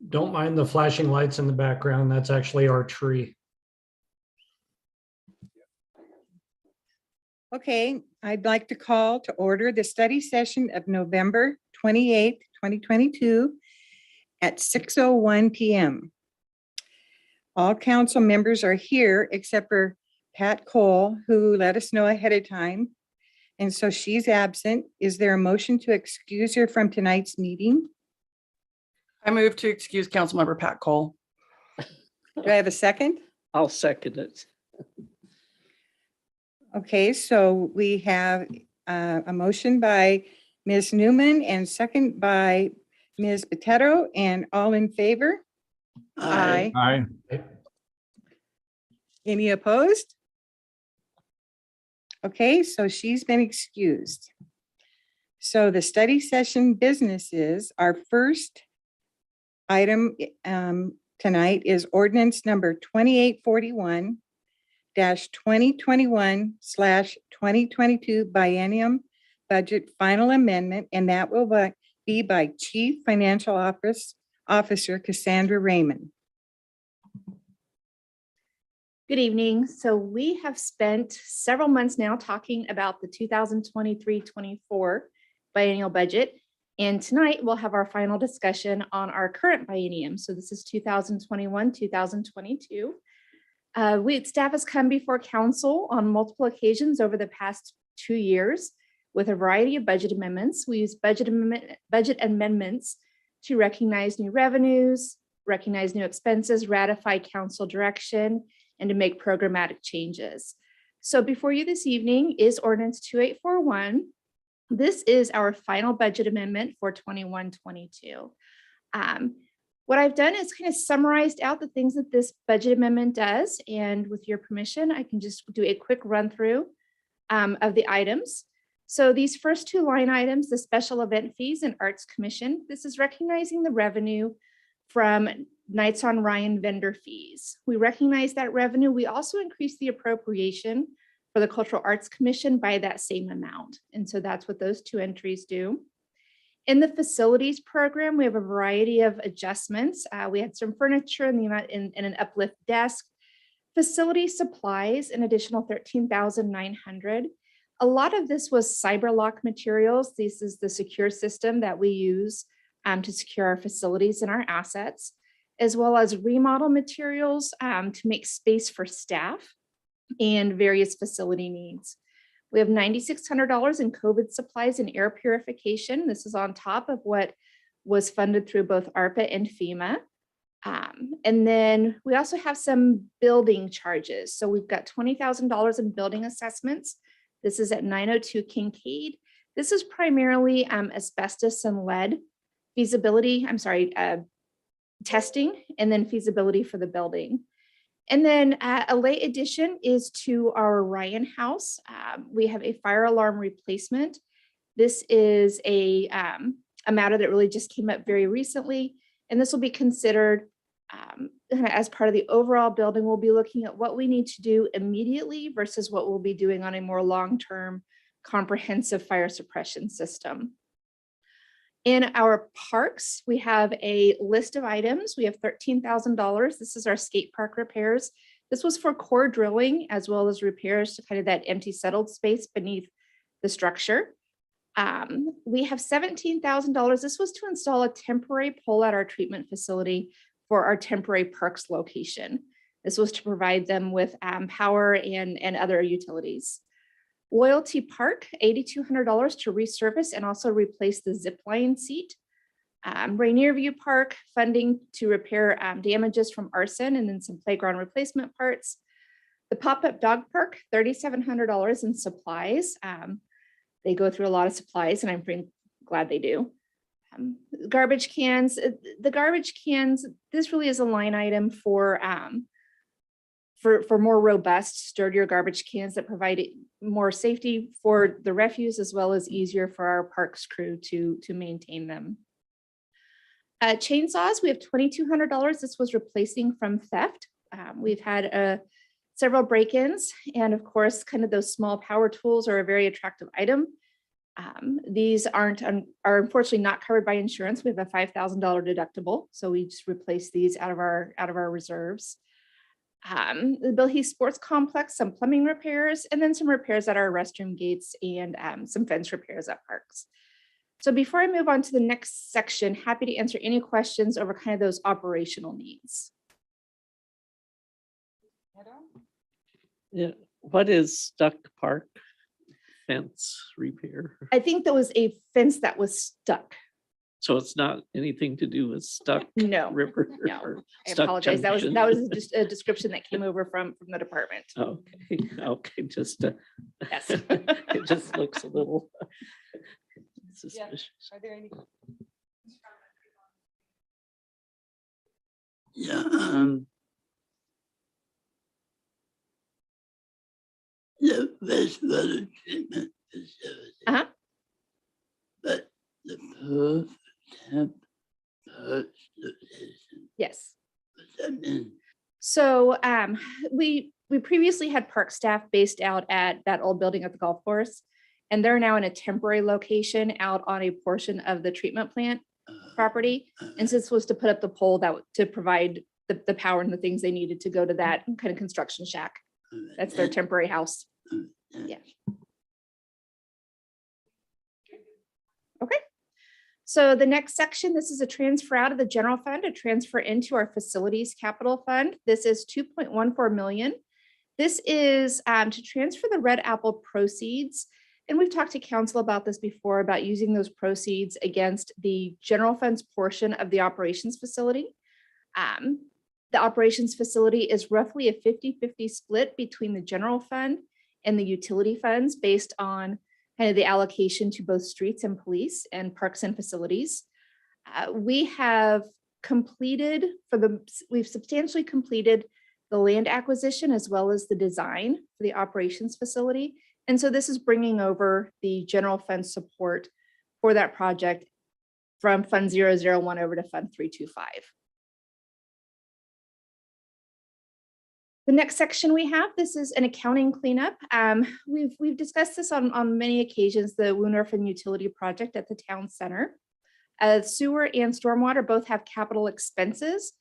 Don't mind the flashing lights in the background. That's actually our tree. Okay, I'd like to call to order the study session of November 28th, 2022 at 6:01 PM. All council members are here except for Pat Cole, who let us know ahead of time. And so she's absent. Is there a motion to excuse her from tonight's meeting? I move to excuse Councilmember Pat Cole. Do I have a second? I'll second it. Okay, so we have a motion by Ms. Newman and second by Ms. Botetto, and all in favor? Aye. Aye. Any opposed? Okay, so she's been excused. So the study session businesses, our first item tonight is ordinance number 2841 2021/2022 biennium budget final amendment, and that will be by Chief Financial Officer Cassandra Raymond. Good evening. So we have spent several months now talking about the 2023-24 biennial budget. And tonight we'll have our final discussion on our current biennium. So this is 2021-2022. Staff has come before council on multiple occasions over the past 2 years with a variety of budget amendments. We use budget amendments to recognize new revenues, recognize new expenses, ratify council direction, and to make programmatic changes. So before you this evening is ordinance 2841. This is our final budget amendment for 21-22. What I've done is kind of summarized out the things that this budget amendment does. And with your permission, I can just do a quick run through of the items. So these first two line items, the special event fees and arts commission, this is recognizing the revenue from Nights on Ryan vendor fees. We recognize that revenue. We also increase the appropriation for the Cultural Arts Commission by that same amount. And so that's what those two entries do. In the facilities program, we have a variety of adjustments. We had some furniture in the amount in an uplift desk, facility supplies, an additional $13,900. A lot of this was CyberLock materials. This is the secure system that we use to secure our facilities and our assets, as well as remodel materials to make space for staff and various facility needs. We have $9,600 in COVID supplies and air purification. This is on top of what was funded through both ARPA and FEMA. And then we also have some building charges. So we've got $20,000 in building assessments. This is at 902 Kincaid. This is primarily asbestos and lead testing, and then feasibility for the building. And then a late addition is to our Ryan house. We have a fire alarm replacement. This is a matter that really just came up very recently, and this will be considered as part of the overall building. We'll be looking at what we need to do immediately versus what we'll be doing on a more long-term comprehensive fire suppression system. In our parks, we have a list of items. We have $13,000. This is our skate park repairs. This was for core drilling as well as repairs to kind of that empty settled space beneath the structure. We have $17,000. This was to install a temporary pole at our treatment facility for our temporary parks location. This was to provide them with power and other utilities. Loyalty Park, $8,200 to resurface and also replace the zip line seat. Rainier View Park, funding to repair damages from arson and then some playground replacement parts. The Pop-Up Dog Park, $3,700 in supplies. They go through a lot of supplies, and I'm pretty glad they do. Garbage cans, the garbage cans, this really is a line item for more robust, sturdier garbage cans that provide more safety for the refuse as well as easier for our parks crew to maintain them. Chainsaws, we have $2,200. This was replacing from theft. We've had several break-ins, and of course, kind of those small power tools are a very attractive item. These are unfortunately not covered by insurance. We have a $5,000 deductible, so we just replace these out of our reserves. The Bill Heath Sports Complex, some plumbing repairs, and then some repairs at our restroom gates and some fence repairs at parks. So before I move on to the next section, happy to answer any questions over kind of those operational needs. Yeah, what is Stuck Park fence repair? I think there was a fence that was stuck. So it's not anything to do with Stuck No, River? no, or I Stuck apologize. That was Junction? just a description that came over from the department. Okay, okay, just, Yes. it just looks a little suspicious. Are there any? Yeah, the wastewater treatment facility. Uh-huh. But the pool temp post location, Yes. what's that mean? So we previously had park staff based out at that old building at the golf course, and they're now in a temporary location out on a portion of the treatment plant property. And so this was to put up the pole to provide the power and the things they needed to go to that kind of construction shack. That's their temporary house. Yeah. Okay. So the next section, this is a transfer out of the general fund to transfer into our facilities capital fund. This is 2.14 million. This is to transfer the Red Apple proceeds. And we've talked to council about this before, about using those proceeds against the general funds portion of the operations facility. The operations facility is roughly a 50-50 split between the general fund and the utility funds based on kind of the allocation to both streets and police and parks and facilities. We've substantially completed the land acquisition as well as the design for the operations facility. And so this is bringing over the general fund support for that project from Fund 001 over to Fund 325. The next section we have, this is an accounting cleanup. We've discussed this on many occasions, the Woonorphan Utility Project at the town center. Sewer and stormwater both have capital expenses.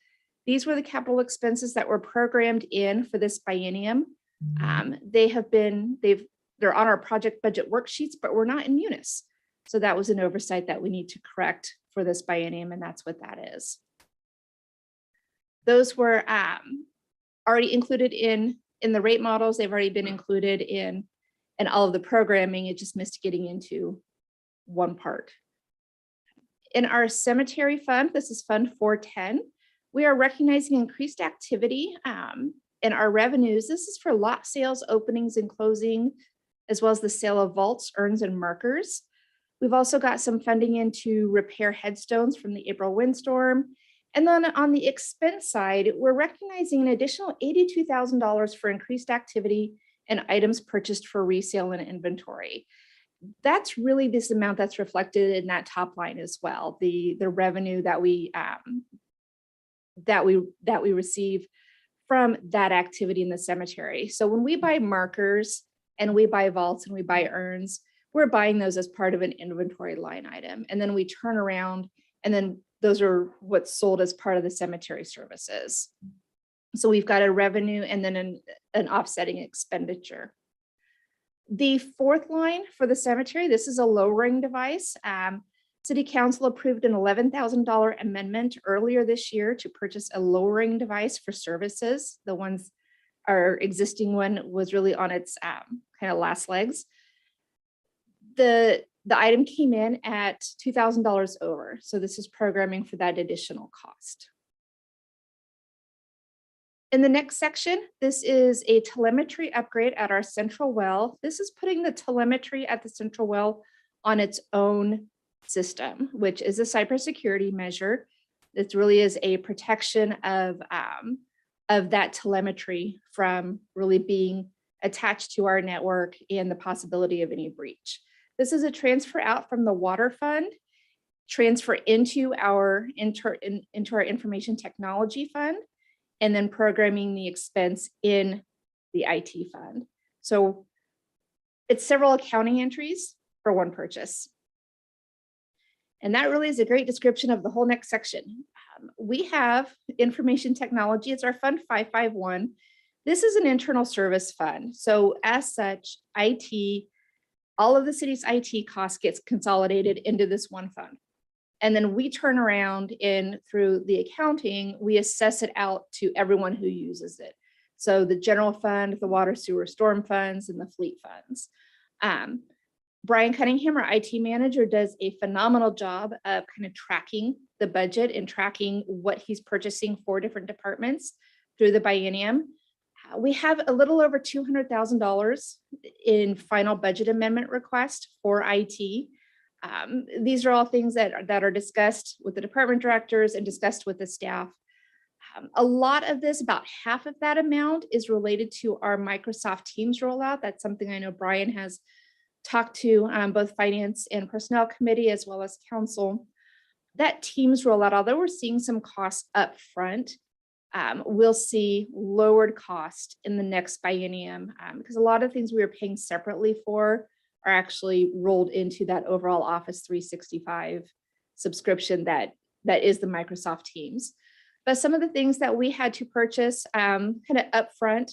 These were the capital expenses that were programmed in for this biennium. They're on our project budget worksheets, but we're not in Munis. So that was an oversight that we need to correct for this biennium, and that's what that is. Those were already included in the rate models. They've already been included in all of the programming. It just missed getting into one part. In our cemetery fund, this is Fund 410, we are recognizing increased activity in our revenues. This is for lot sales, openings and closing, as well as the sale of vaults, urns, and markers. We've also got some funding in to repair headstones from the April windstorm. And then on the expense side, we're recognizing an additional $82,000 for increased activity and items purchased for resale and inventory. That's really this amount that's reflected in that top line as well. The revenue that we receive from that activity in the cemetery. So when we buy markers and we buy vaults and we buy urns, we're buying those as part of an inventory line item. And then we turn around and then those are what's sold as part of the cemetery services. So we've got a revenue and then an offsetting expenditure. The fourth line for the cemetery, this is a lowering device. City Council approved an $11,000 amendment earlier this year to purchase a lowering device for services. Our existing one was really on its kind of last legs. The item came in at $2,000 over. So this is programming for that additional cost. In the next section, this is a telemetry upgrade at our central well. This is putting the telemetry at the central well on its own system, which is a cybersecurity measure. This really is a protection of that telemetry from really being attached to our network and the possibility of any breach. This is a transfer out from the water fund, transfer into our information technology fund, and then programming the expense in the IT fund. So it's several accounting entries for one purchase. And that really is a great description of the whole next section. We have information technology. It's our Fund 551. This is an internal service fund. So as such, IT, all of the city's IT costs gets consolidated into this one fund. And then we turn around and through the accounting, we assess it out to everyone who uses it. So the general fund, the water, sewer, storm funds, and the fleet funds. Brian Cunningham, our IT manager, does a phenomenal job of kind of tracking the budget and tracking what he's purchasing for different departments through the biennium. We have a little over $200,000 in final budget amendment request for IT. These are all things that are discussed with the department directors and discussed with the staff. A lot of this, about half of that amount, is related to our Microsoft Teams rollout. That's something I know Brian has talked to both Finance and Personnel Committee as well as Council. That Teams rollout, although we're seeing some costs up front, we'll see lowered cost in the next biennium because a lot of things we were paying separately for are actually rolled into that overall Office 365 subscription that is the Microsoft Teams. But some of the things that we had to purchase kind of upfront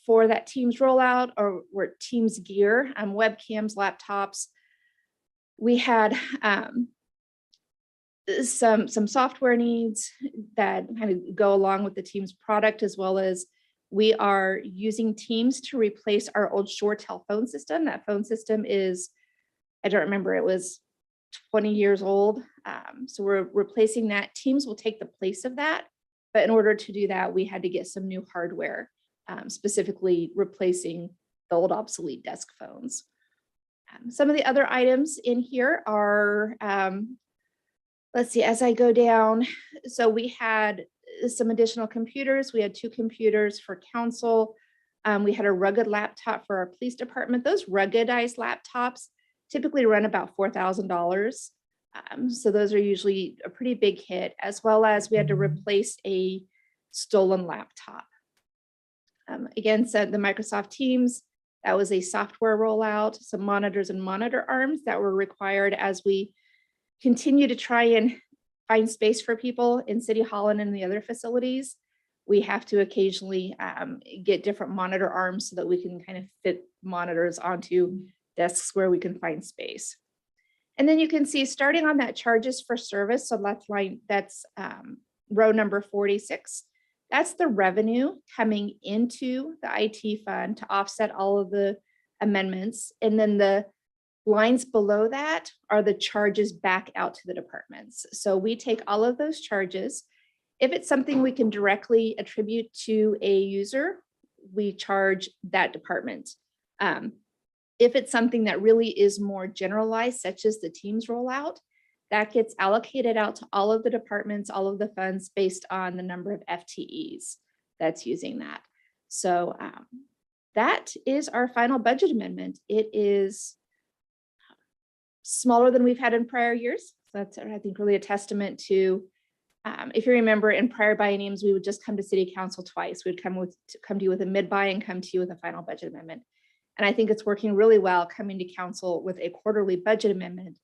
for that Teams rollout or were Teams gear, webcams, laptops. We had some software needs that kind of go along with the Teams product, as well as we are using Teams to replace our old ShoreTel phone system. That phone system is, I don't remember, it was 20 years old. So we're replacing that. Teams will take the place of that. But in order to do that, we had to get some new hardware, specifically replacing the old obsolete desk phones. Some of the other items in here are, let's see, as I go down, so we had some additional computers. We had 2 computers for council. We had a rugged laptop for our police department. Those ruggedized laptops typically run about $4,000. So those are usually a pretty big hit, as well as we had to replace a stolen laptop. Again, so the Microsoft Teams, that was a software rollout, some monitors and monitor arms that were required as we continue to try and find space for people in City Hall and in the other facilities. We have to occasionally get different monitor arms so that we can kind of fit monitors onto desks where we can find space. And then you can see starting on that charges for service. So that's row number 46. That's the revenue coming into the IT fund to offset all of the amendments. And then the lines below that are the charges back out to the departments. So we take all of those charges. If it's something we can directly attribute to a user, we charge that department. If it's something that really is more generalized, such as the Teams rollout, that gets allocated out to all of the departments, all of the funds based on the number of FTEs that's using that. So that is our final budget amendment. It is smaller than we've had in prior years. So that's, I think, really a testament to, if you remember, in prior bienniums, we would just come to City Council twice. We'd come to you with a mid-buy and come to you with a final budget amendment. And I think it's working really well coming to council with a quarterly budget amendment.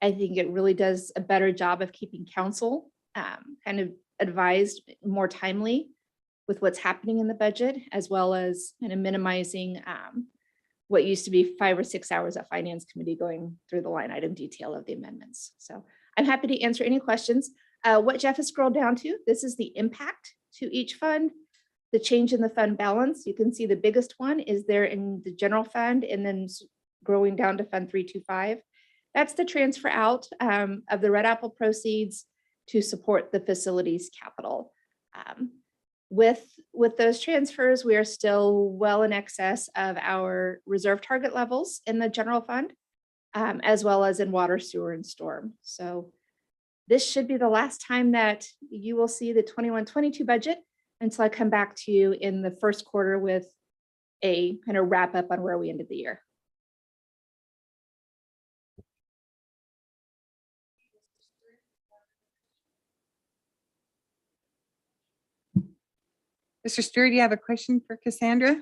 I think it really does a better job of keeping council kind of advised more timely with what's happening in the budget, as well as kind of minimizing what used to be 5 or 6 hours at Finance Committee going through the line item detail of the amendments. So I'm happy to answer any questions. What Jeff has scrolled down to, this is the impact to each fund. The change in the fund balance, you can see the biggest one is there in the general fund and then growing down to Fund 325. That's the transfer out of the Red Apple proceeds to support the facilities capital. With those transfers, we are still well in excess of our reserve target levels in the general fund, as well as in water, sewer, and storm. So this should be the last time that you will see the 21-22 budget until I come back to you in the first quarter with a kind of wrap up on where we ended the year. Mr. Stewart, do you have a question for Cassandra?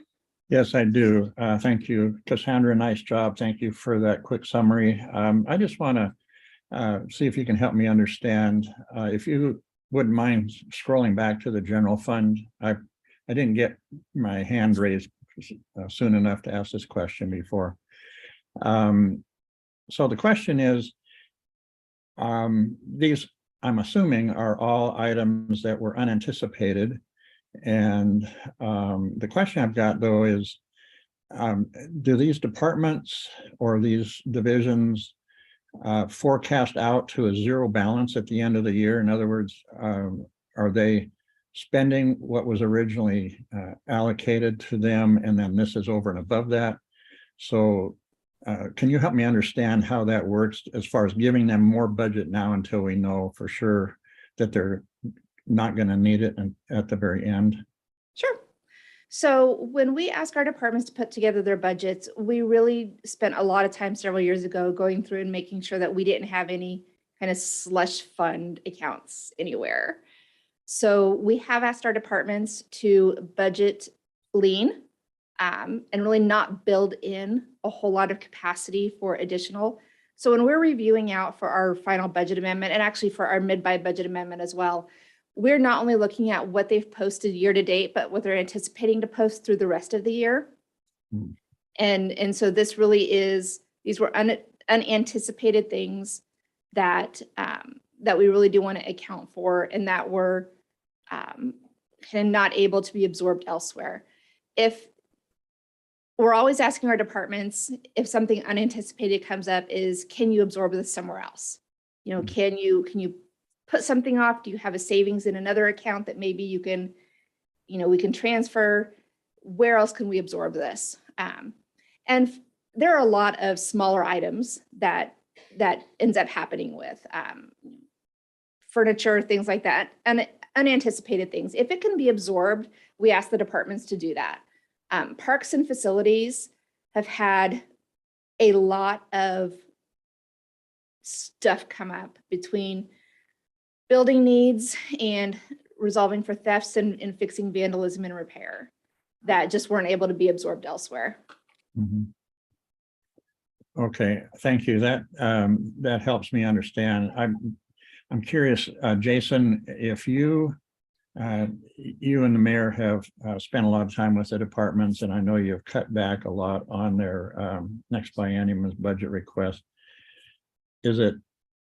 Yes, I do. Thank you, Cassandra. Nice job. Thank you for that quick summary. I just want to see if you can help me understand. If you wouldn't mind scrolling back to the general fund. I didn't get my hand raised soon enough to ask this question before. So the question is, these, I'm assuming, are all items that were unanticipated. And the question I've got, though, is do these departments or these divisions forecast out to a zero balance at the end of the year? In other words, are they spending what was originally allocated to them, and then this is over and above that? So can you help me understand how that works as far as giving them more budget now until we know for sure that they're not going to need it at the very end? Sure. So when we ask our departments to put together their budgets, we really spent a lot of time several years ago going through and making sure that we didn't have any kind of slush fund accounts anywhere. So we have asked our departments to budget lean and really not build in a whole lot of capacity for additional. So when we're reviewing out for our final budget amendment, and actually for our mid-buy budget amendment as well, we're not only looking at what they've posted year to date, but what they're anticipating to post through the rest of the year. Hmm. And so this really is, these were unanticipated things that that we really do want to account for, and that were kind of not able to be absorbed elsewhere. If we're always asking our departments, if something unanticipated comes up, is can you absorb this somewhere else? You know, can you put something off? Do you have a savings in another account that maybe you can, you know, we can transfer? Where else can we absorb this? And there are a lot of smaller items that ends up happening with furniture, things like that, and unanticipated things. If it can be absorbed, we ask the departments to do that. Parks and facilities have had a lot of stuff come up between building needs and resolving for thefts and fixing vandalism and repair that just weren't able to be absorbed elsewhere. Mhm. Okay, thank you. That helps me understand. I'm curious, Jason, if you and the mayor have spent a lot of time with the departments, and I know you've cut back a lot on their next biennium's budget request. Is it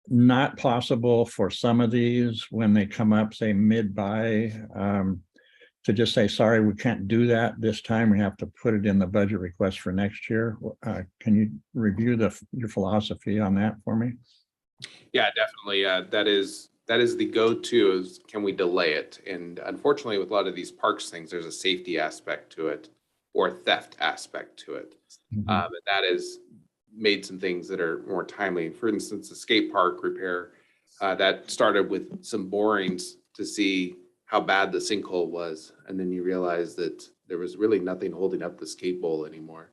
not possible for some of these, when they come up, say mid-buy, to just say, sorry, we can't do that this time, we have to put it in the budget request for next year? Can you review your philosophy on that for me? Yeah, definitely. That is the go-to, is can we delay it? And unfortunately, with a lot of these parks things, there's a safety aspect to it or a theft aspect to it. Mhm. And that has made some things that are more timely. For instance, the skate park repair, that started with some borings to see how bad the sinkhole was. And then you realize that there was really nothing holding up the skate bowl anymore.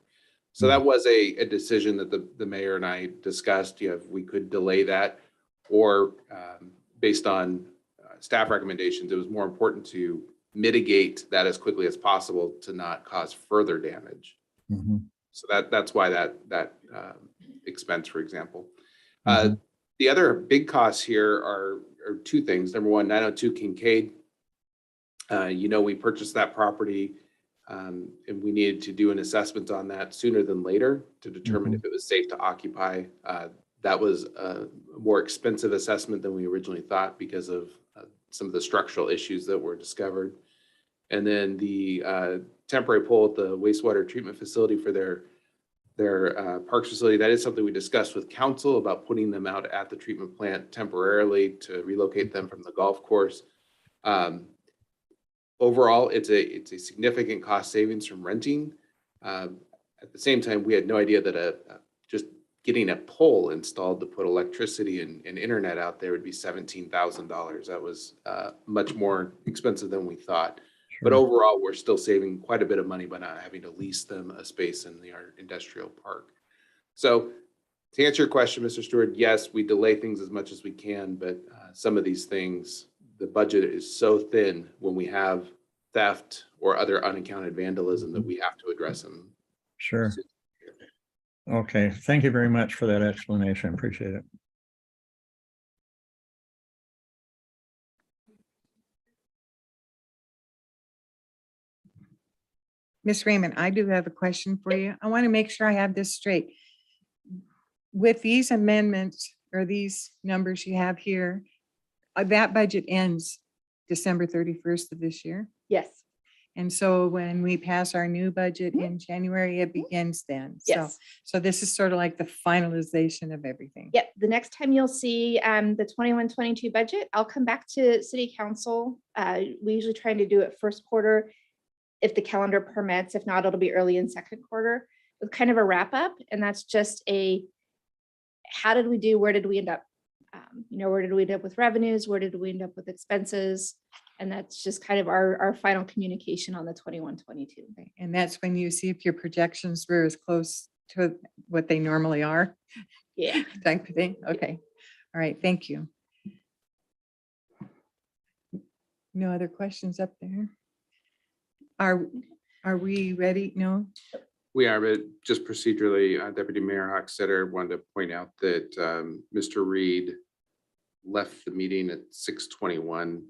So that was a decision that the mayor and I discussed. If we could delay that, or based on staff recommendations, it was more important to mitigate that as quickly as possible to not cause further damage. Mhm. So that's why that expense, for example. Mhm. The other big costs here are two things. Number one, 902 Kincaid. We purchased that property, and we needed to do an assessment on that sooner than later to determine if it was safe to occupy. That was a more expensive assessment than we originally thought because of some of the structural issues that were discovered. And then the temporary pole at the wastewater treatment facility for their parks facility, that is something we discussed with council about putting them out at the treatment plant temporarily to relocate them from the golf course. Overall, it's a significant cost savings from renting. At the same time, we had no idea that just getting a pole installed to put electricity and internet out there would be $17,000. That was much more expensive than we thought. But overall, we're still saving quite a bit of money by not having to lease them a space in our industrial park. So to answer your question, Mr. Stewart, yes, we delay things as much as we can, but some of these things, the budget is so thin when we have theft or other unaccounted vandalism that we have to address in. Sure. Okay, thank you very much for that explanation. Appreciate it. Ms. Raymond, I do have a question for you. I want to make sure I have this straight. With these amendments or these numbers you have here, that budget ends December 31st of this year. Yes, And so when we pass our new budget in January, it begins then. So, yes. so this is sort of like the finalization of everything. Yep, the next time you'll see the 21-22 budget, I'll come back to city council. We usually try to do it first quarter if the calendar permits. If not, it'll be early in second quarter with kind of a wrap up. And that's just a, how did we do? Where did we end up? Where did we end up with revenues? Where did we end up with expenses? And that's just kind of our final communication on the 21-22. And that's when you see if your projections were as close to what they normally are, Yeah. type of thing. Okay. All right. Thank you. No other questions up there? Are we ready? No? We are, but just procedurally, Deputy Mayor Hochstetter wanted to point out that Mr. Reed left the meeting at 6:21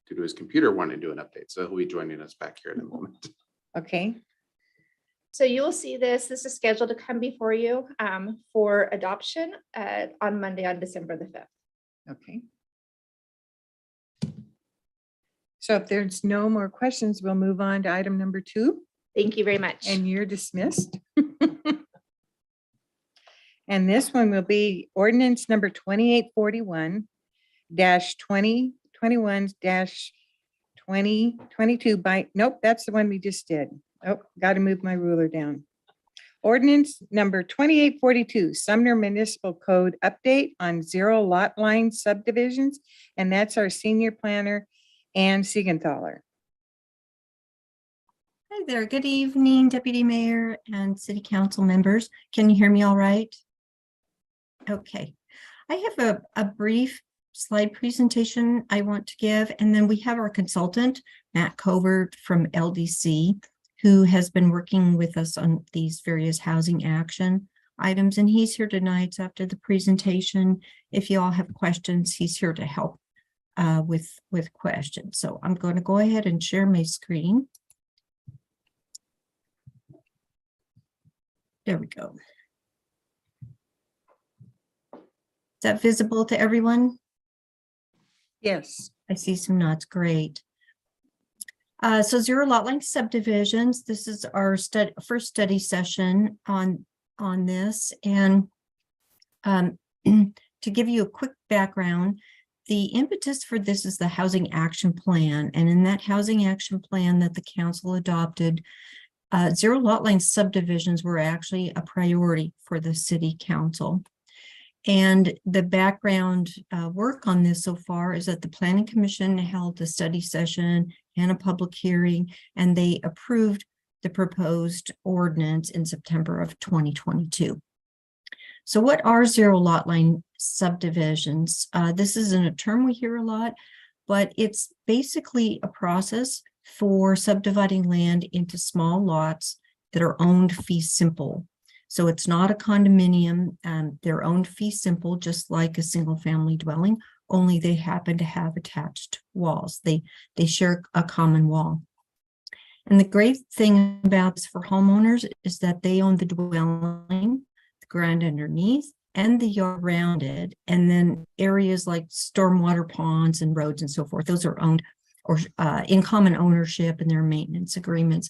due to his computer wanting to do an update. So he'll be joining us back here in a moment. Okay. So you'll see this. This is scheduled to come before you for adoption on Monday, on December the 5th. Okay. So if there's no more questions, we'll move on to item number 2. Thank you very much. And you're dismissed. And this one will be ordinance number 2841-2021-2022 by, nope, that's the one we just did. Oh, got to move my ruler down. Ordinance number 2842, Sumner Municipal Code update on 0 lot line subdivisions. And that's our senior planner, Ann Siegenthaler. Hi there. Good evening, Deputy Mayor and City Council members. Can you hear me all right? Okay. I have a brief slide presentation I want to give, and then we have our consultant, Matt Covert from LDC, who has been working with us on these various housing action items, and he's here tonight after the presentation. If you all have questions, he's here to help with questions. So I'm going to go ahead and share my screen. There we go. Is that visible to everyone? Yes. I see some nods. Great. So 0 lot line subdivisions. This is our first study session on this. And to give you a quick background, the impetus for this is the Housing Action Plan. And in that Housing Action Plan that the council adopted, 0 lot line subdivisions were actually a priority for the city council. And the background work on this so far is that the Planning Commission held a study session and a public hearing, and they approved the proposed ordinance in September of 2022. So what are 0 lot line subdivisions? This isn't a term we hear a lot, but it's basically a process for subdividing land into small lots that are owned fee simple. So it's not a condominium, they're owned fee simple, just like a single family dwelling, only they happen to have attached walls. They share a common wall. And the great thing about this for homeowners is that they own the dwelling, the ground underneath, and the yard around it. And then areas like stormwater ponds and roads and so forth, those are owned or in common ownership, and their maintenance agreements.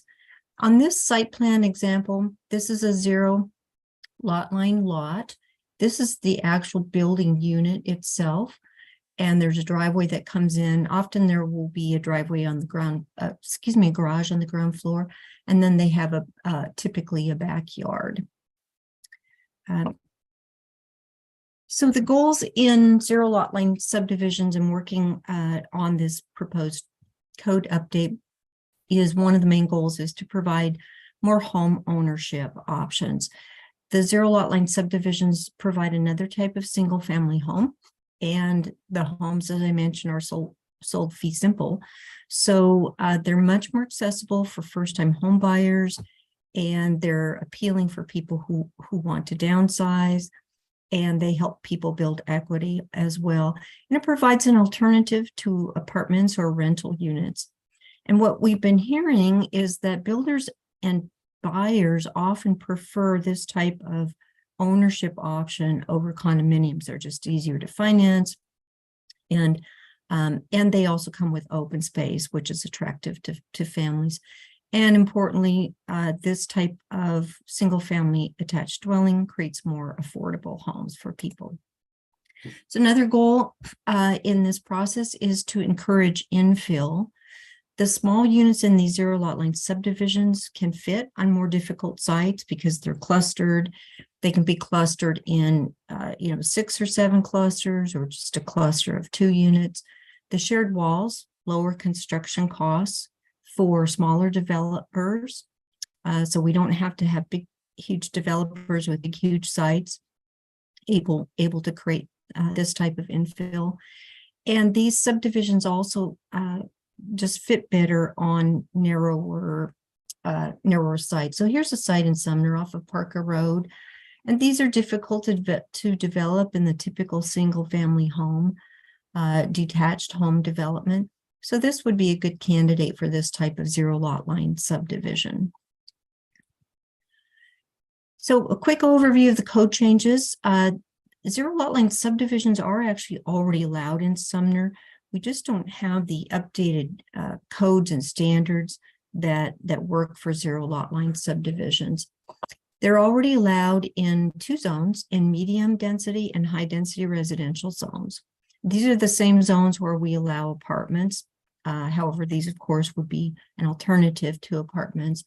On this site plan example, this is a 0 lot line lot. This is the actual building unit itself. And there's a driveway that comes in. Often there will be a driveway on the ground, a garage on the ground floor. And then they have typically a backyard. So the goals in 0 lot line subdivisions and working on this proposed code update is one of the main goals is to provide more home ownership options. The 0 lot line subdivisions provide another type of single family home, and the homes, as I mentioned, are sold fee simple. So they're much more accessible for first-time home buyers, and they're appealing for people who want to downsize, and they help people build equity as well. And it provides an alternative to apartments or rental units. And what we've been hearing is that builders and buyers often prefer this type of ownership option over condominiums. They're just easier to finance. And they also come with open space, which is attractive to families. And importantly, this type of single-family attached dwelling creates more affordable homes for people. So another goal in this process is to encourage infill. The small units in these zero lot line subdivisions can fit on more difficult sites because they're clustered. They can be clustered in 6 or 7 clusters, or just a cluster of 2 units. The shared walls lower construction costs for smaller developers. So we don't have to have huge developers with big, huge sites able to create this type of infill. And these subdivisions also just fit better on narrower sites. So here's a site in Sumner off of Parker Road. And these are difficult to develop in the typical single family home, detached home development. So this would be a good candidate for this type of zero lot line subdivision. So a quick overview of the code changes. Zero lot line subdivisions are actually already allowed in Sumner. We just don't have the updated codes and standards that work for zero lot line subdivisions. They're already allowed in 2 zones, in medium density and high density residential zones. These are the same zones where we allow apartments. However, these, of course, would be an alternative to apartments.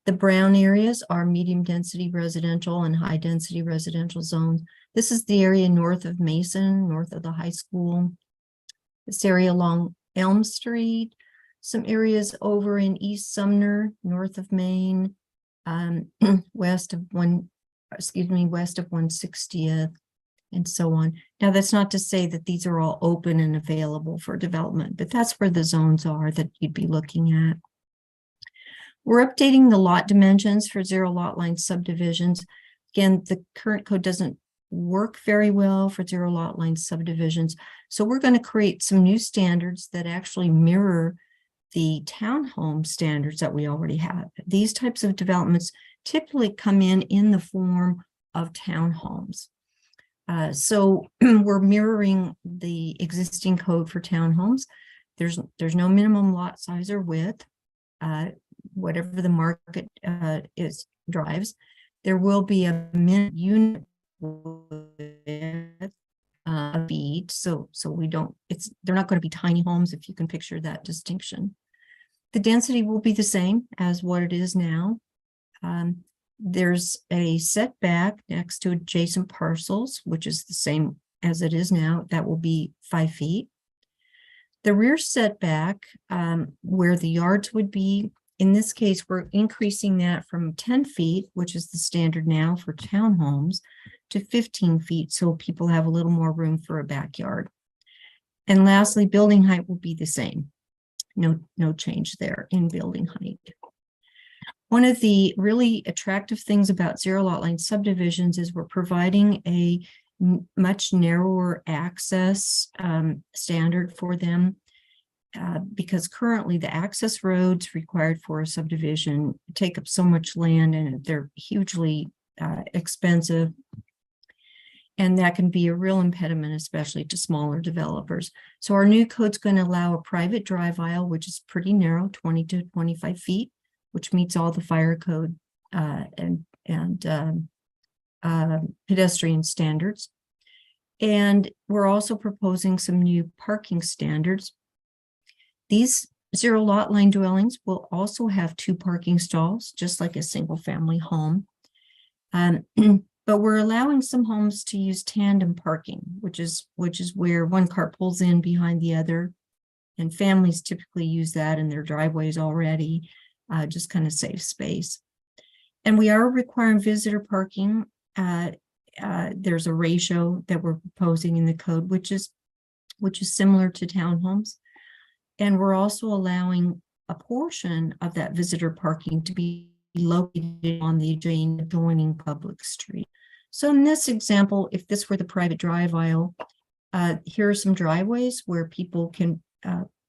The brown areas are medium density residential and high density residential zones. This is the area north of Mason, north of the high school. This area along Elm Street, some areas over in East Sumner, north of Maine, west of 160th, and so on. Now, that's not to say that these are all open and available for development, but that's where the zones are that you'd be looking at. We're updating the lot dimensions for zero lot line subdivisions. Again, the current code doesn't work very well for zero lot line subdivisions. So we're going to create some new standards that actually mirror the townhome standards that we already have. These types of developments typically come in the form of townhomes. So we're mirroring the existing code for townhomes. There's no minimum lot size or width, whatever the market drives. There will be a minimum unit width feet, so we don't. They're not going to be tiny homes if you can picture that distinction. The density will be the same as what it is now. There's a setback next to adjacent parcels, which is the same as it is now. That will be 5 feet. The rear setback, where the yards would be, in this case, we're increasing that from 10 feet, which is the standard now for townhomes, to 15 feet, so people have a little more room for a backyard. And lastly, building height will be the same. No change there in building height. One of the really attractive things about zero lot line subdivisions is we're providing a much narrower access standard for them, because currently the access roads required for a subdivision take up so much land and they're hugely expensive. And that can be a real impediment, especially to smaller developers. So our new code's going to allow a private drive aisle, which is pretty narrow, 20 to 25 feet, which meets all the fire code and pedestrian standards. And we're also proposing some new parking standards. These zero lot line dwellings will also have 2 parking stalls, just like a single family home. But we're allowing some homes to use tandem parking, which is where one car pulls in behind the other. And families typically use that in their driveways already, just kind of save space. And we are requiring visitor parking. There's a ratio that we're proposing in the code, which is similar to townhomes. And we're also allowing a portion of that visitor parking to be located on the adjoining public street. So in this example, if this were the private drive aisle, here are some driveways where people can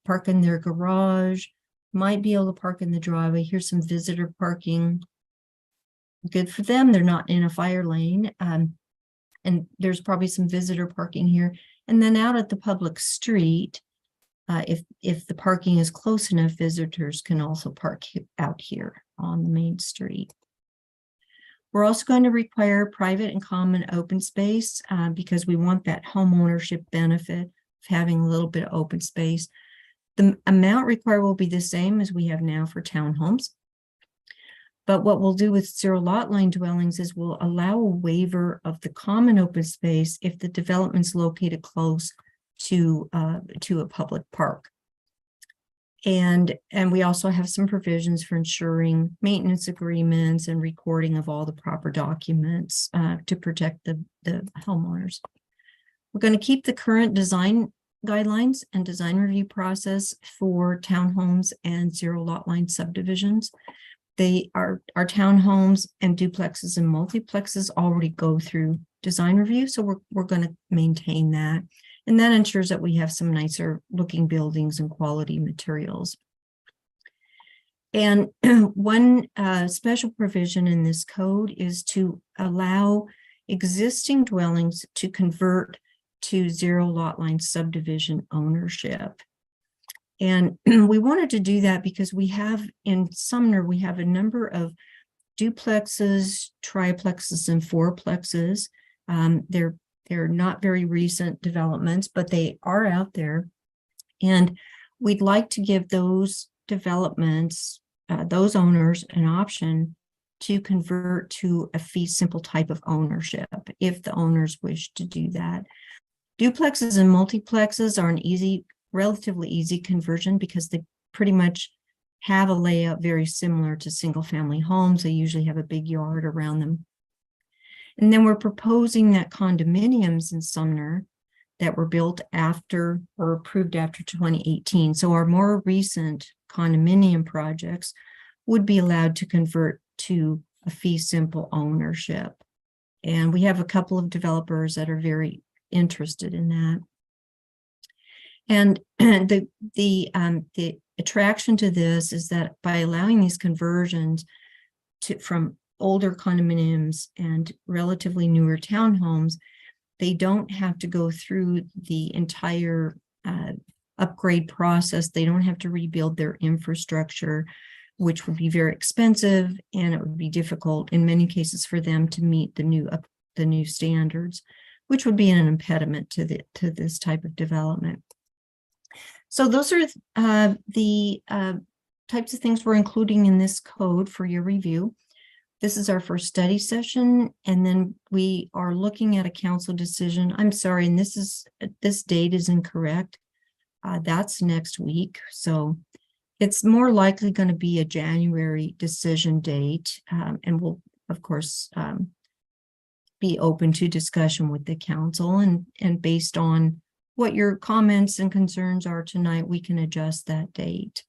park in their garage, might be able to park in the driveway. Here's some visitor parking. Good for them. They're not in a fire lane. And there's probably some visitor parking here. And then out at the public street, if the parking is close enough, visitors can also park out here on the main street. We're also going to require private and common open space because we want that home ownership benefit of having a little bit of open space. The amount required will be the same as we have now for townhomes. But what we'll do with zero lot line dwellings is we'll allow a waiver of the common open space if the development's located close to a public park. And we also have some provisions for ensuring maintenance agreements and recording of all the proper documents to protect the homeowners. We're going to keep the current design guidelines and design review process for townhomes and zero lot line subdivisions. Our townhomes and duplexes and multiplexes already go through design review, so we're going to maintain that. And that ensures that we have some nicer looking buildings and quality materials. And one special provision in this code is to allow existing dwellings to convert to zero lot line subdivision ownership. And we wanted to do that because we have in Sumner, we have a number of duplexes, triplexes, and fourplexes. They're not very recent developments, but they are out there. And we'd like to give those developments, those owners, an option to convert to a fee simple type of ownership if the owners wish to do that. Duplexes and multiplexes are an relatively easy conversion because they pretty much have a layout very similar to single family homes. They usually have a big yard around them. And then we're proposing that condominiums in Sumner that were built after or approved after 2018. So our more recent condominium projects would be allowed to convert to a fee simple ownership. And we have a couple of developers that are very interested in that. And the attraction to this is that by allowing these conversions from older condominiums and relatively newer townhomes, they don't have to go through the entire upgrade process. They don't have to rebuild their infrastructure, which would be very expensive, and it would be difficult in many cases for them to meet the new standards, which would be an impediment to this type of development. So those are the types of things we're including in this code for your review. This is our first study session, and then we are looking at a council decision. I'm sorry, and this date is incorrect. That's next week. So it's more likely going to be a January decision date, and we'll, of course, be open to discussion with the council, and based on what your comments and concerns are tonight, we can adjust that date.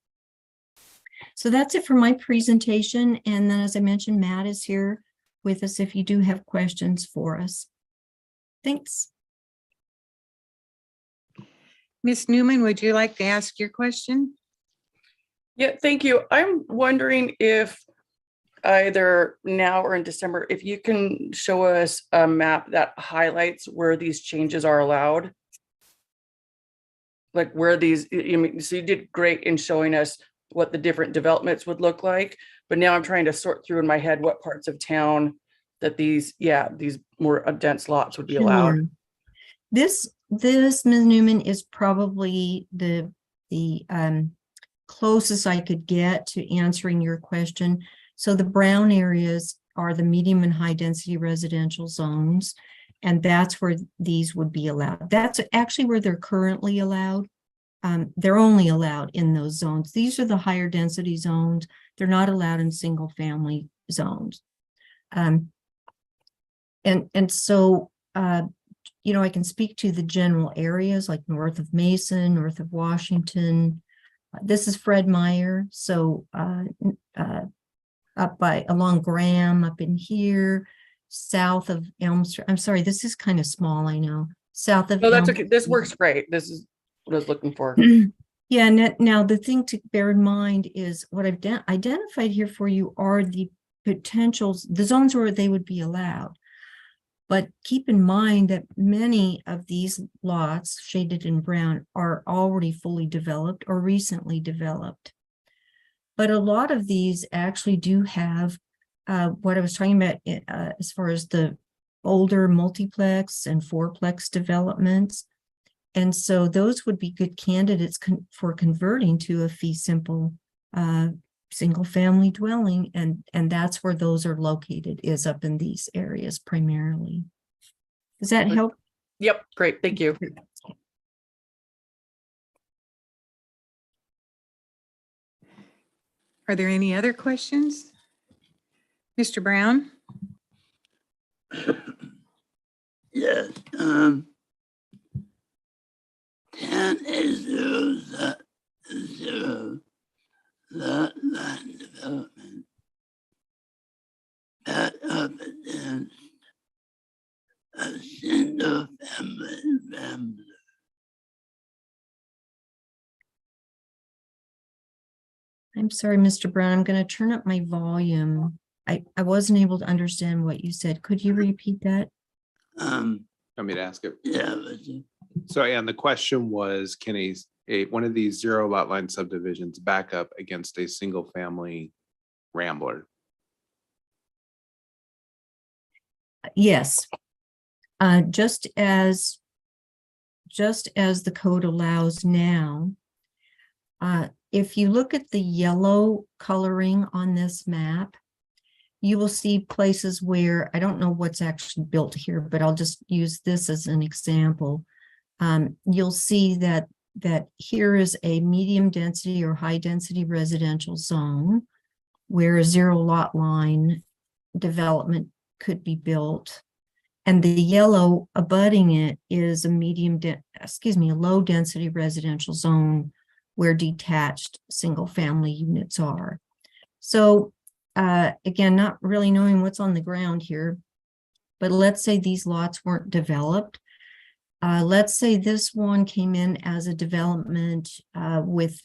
So that's it for my presentation. And then, as I mentioned, Matt is here with us if you do have questions for us. Thanks. Ms. Newman, would you like to ask your question? Yeah, thank you. I'm wondering if either now or in December, if you can show us a map that highlights where these changes are allowed. Like where these, so you did great in showing us what the different developments would look like, but now I'm trying to sort through in my head what parts of town that these more dense lots would be allowed. Sure. This, Ms. Newman, is probably the closest I could get to answering your question. So the brown areas are the medium and high density residential zones, and that's where these would be allowed. That's actually where they're currently allowed. They're only allowed in those zones. These are the higher density zones. They're not allowed in single family zones. And so, I can speak to the general areas like north of Mason, north of Washington, This is Fred Meyer, so up by along Graham, up in here, south of Elm Street. I'm sorry, this is kind of small, I know. South of No, that's Elm okay. This Street. works great. This is what I was looking for. Yeah, now the thing to bear in mind is what I've identified here for you are the potentials, the zones where they would be allowed. But keep in mind that many of these lots shaded in brown are already fully developed or recently developed. But a lot of these actually do have what I was talking about as far as the older multiplex and fourplex developments. And so those would be good candidates for converting to a fee simple single family dwelling. And that's where those are located, is up in these areas primarily. Does that help? Yep, great. Thank you. Are there any other questions? Mr. Brown? Yes, 10A0 lot line development. Back up against a single family rambler. I'm sorry, Mr. Brown, I'm going to turn up my volume. I wasn't able to understand what you said. Could you repeat that? Want me to ask it? Yeah, but you- So, and the question was, can one of these 0 lot line subdivisions back up against a single family rambler? Yes. Just as the code allows now, if you look at the yellow coloring on this map, you will see places where, I don't know what's actually built here, but I'll just use this as an example. You'll see that here is a medium density or high density residential zone where a 0 lot line development could be built. And the yellow abutting it is a a low density residential zone where detached single family units are. So again, not really knowing what's on the ground here, but let's say these lots weren't developed. Let's say this one came in as a development with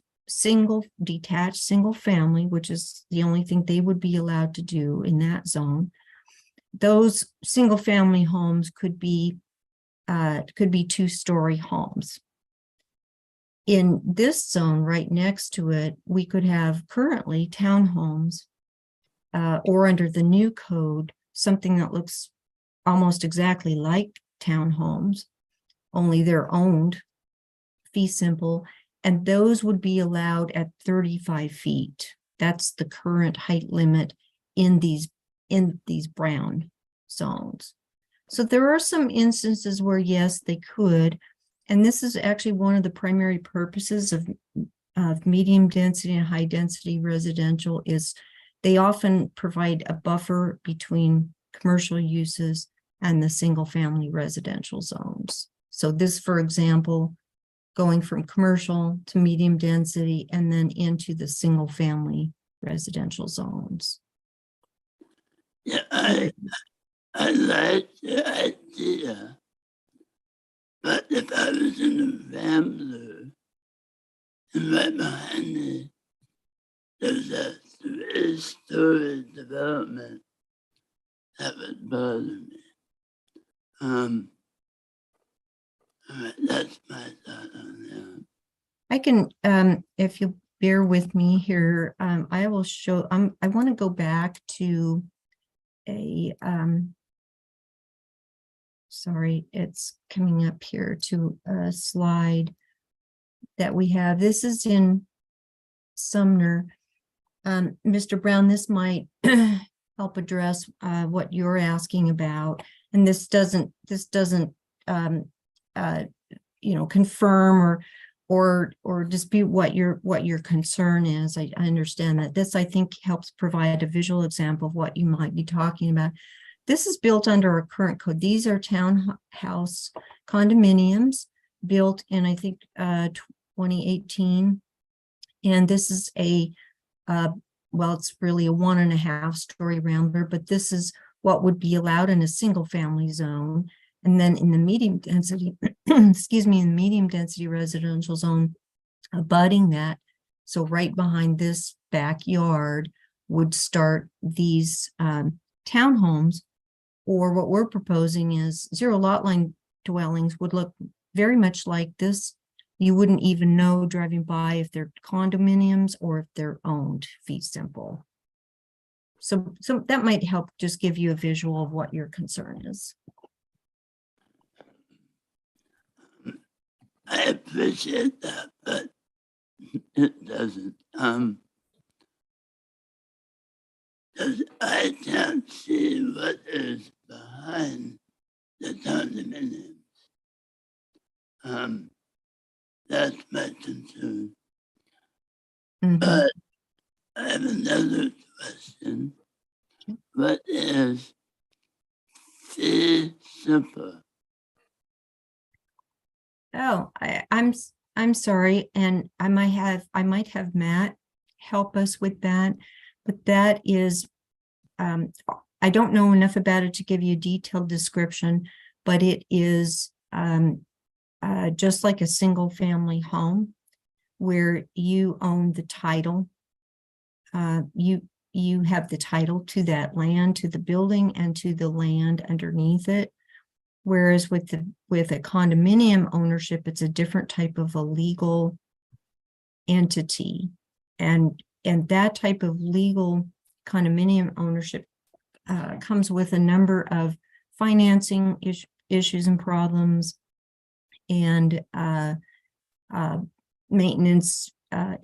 detached single family, which is the only thing they would be allowed to do in that zone. Those single family homes could be 2-story homes. In this zone right next to it, we could have currently townhomes or under the new code, something that looks almost exactly like townhomes, only they're owned, fee simple, and those would be allowed at 35 feet. That's the current height limit in these brown zones. So there are some instances where, yes, they could, and this is actually one of the primary purposes of medium density and high density residential is they often provide a buffer between commercial uses and the single family residential zones. So this, for example, going from commercial to medium density and then into the single family residential zones. Yeah, I like the idea, but if I was in a rambler and right behind me, there's a 3-story development, that would bother me. All right, that's my thought on that. I can, if you bear with me here, I will show, I want to go back to sorry, it's coming up here to a slide that we have. This is in Sumner. Mr. Brown, this might help address what you're asking about. And this doesn't confirm or dispute what your concern is. I understand that. This, I think, helps provide a visual example of what you might be talking about. This is built under our current code. These are townhouse condominiums built in, I think, 2018 And this is well, it's really a 1.5-story rambler, but this is what would be allowed in a single family zone. And then in the medium density, excuse me, in the medium density residential zone, abutting that. So right behind this backyard would start these townhomes, or what we're proposing is 0 lot line dwellings would look very much like this. You wouldn't even know driving by if they're condominiums or if they're owned, fee simple. So that might help just give you a visual of what your concern is. I appreciate that, but it doesn't. 'Cause I can't see what is behind the condominiums. That's my concern. Mhm. But I have another question. What is fee simple? Oh, I'm sorry, and I might have Matt help us with that, but that is, I don't know enough about it to give you a detailed description, but it is just like a single family home where you own the title. You have the title to that land, to the building, and to the land underneath it. Whereas with a condominium ownership, it's a different type of a legal entity. And that type of legal condominium ownership comes with a number of financing issues and problems, and maintenance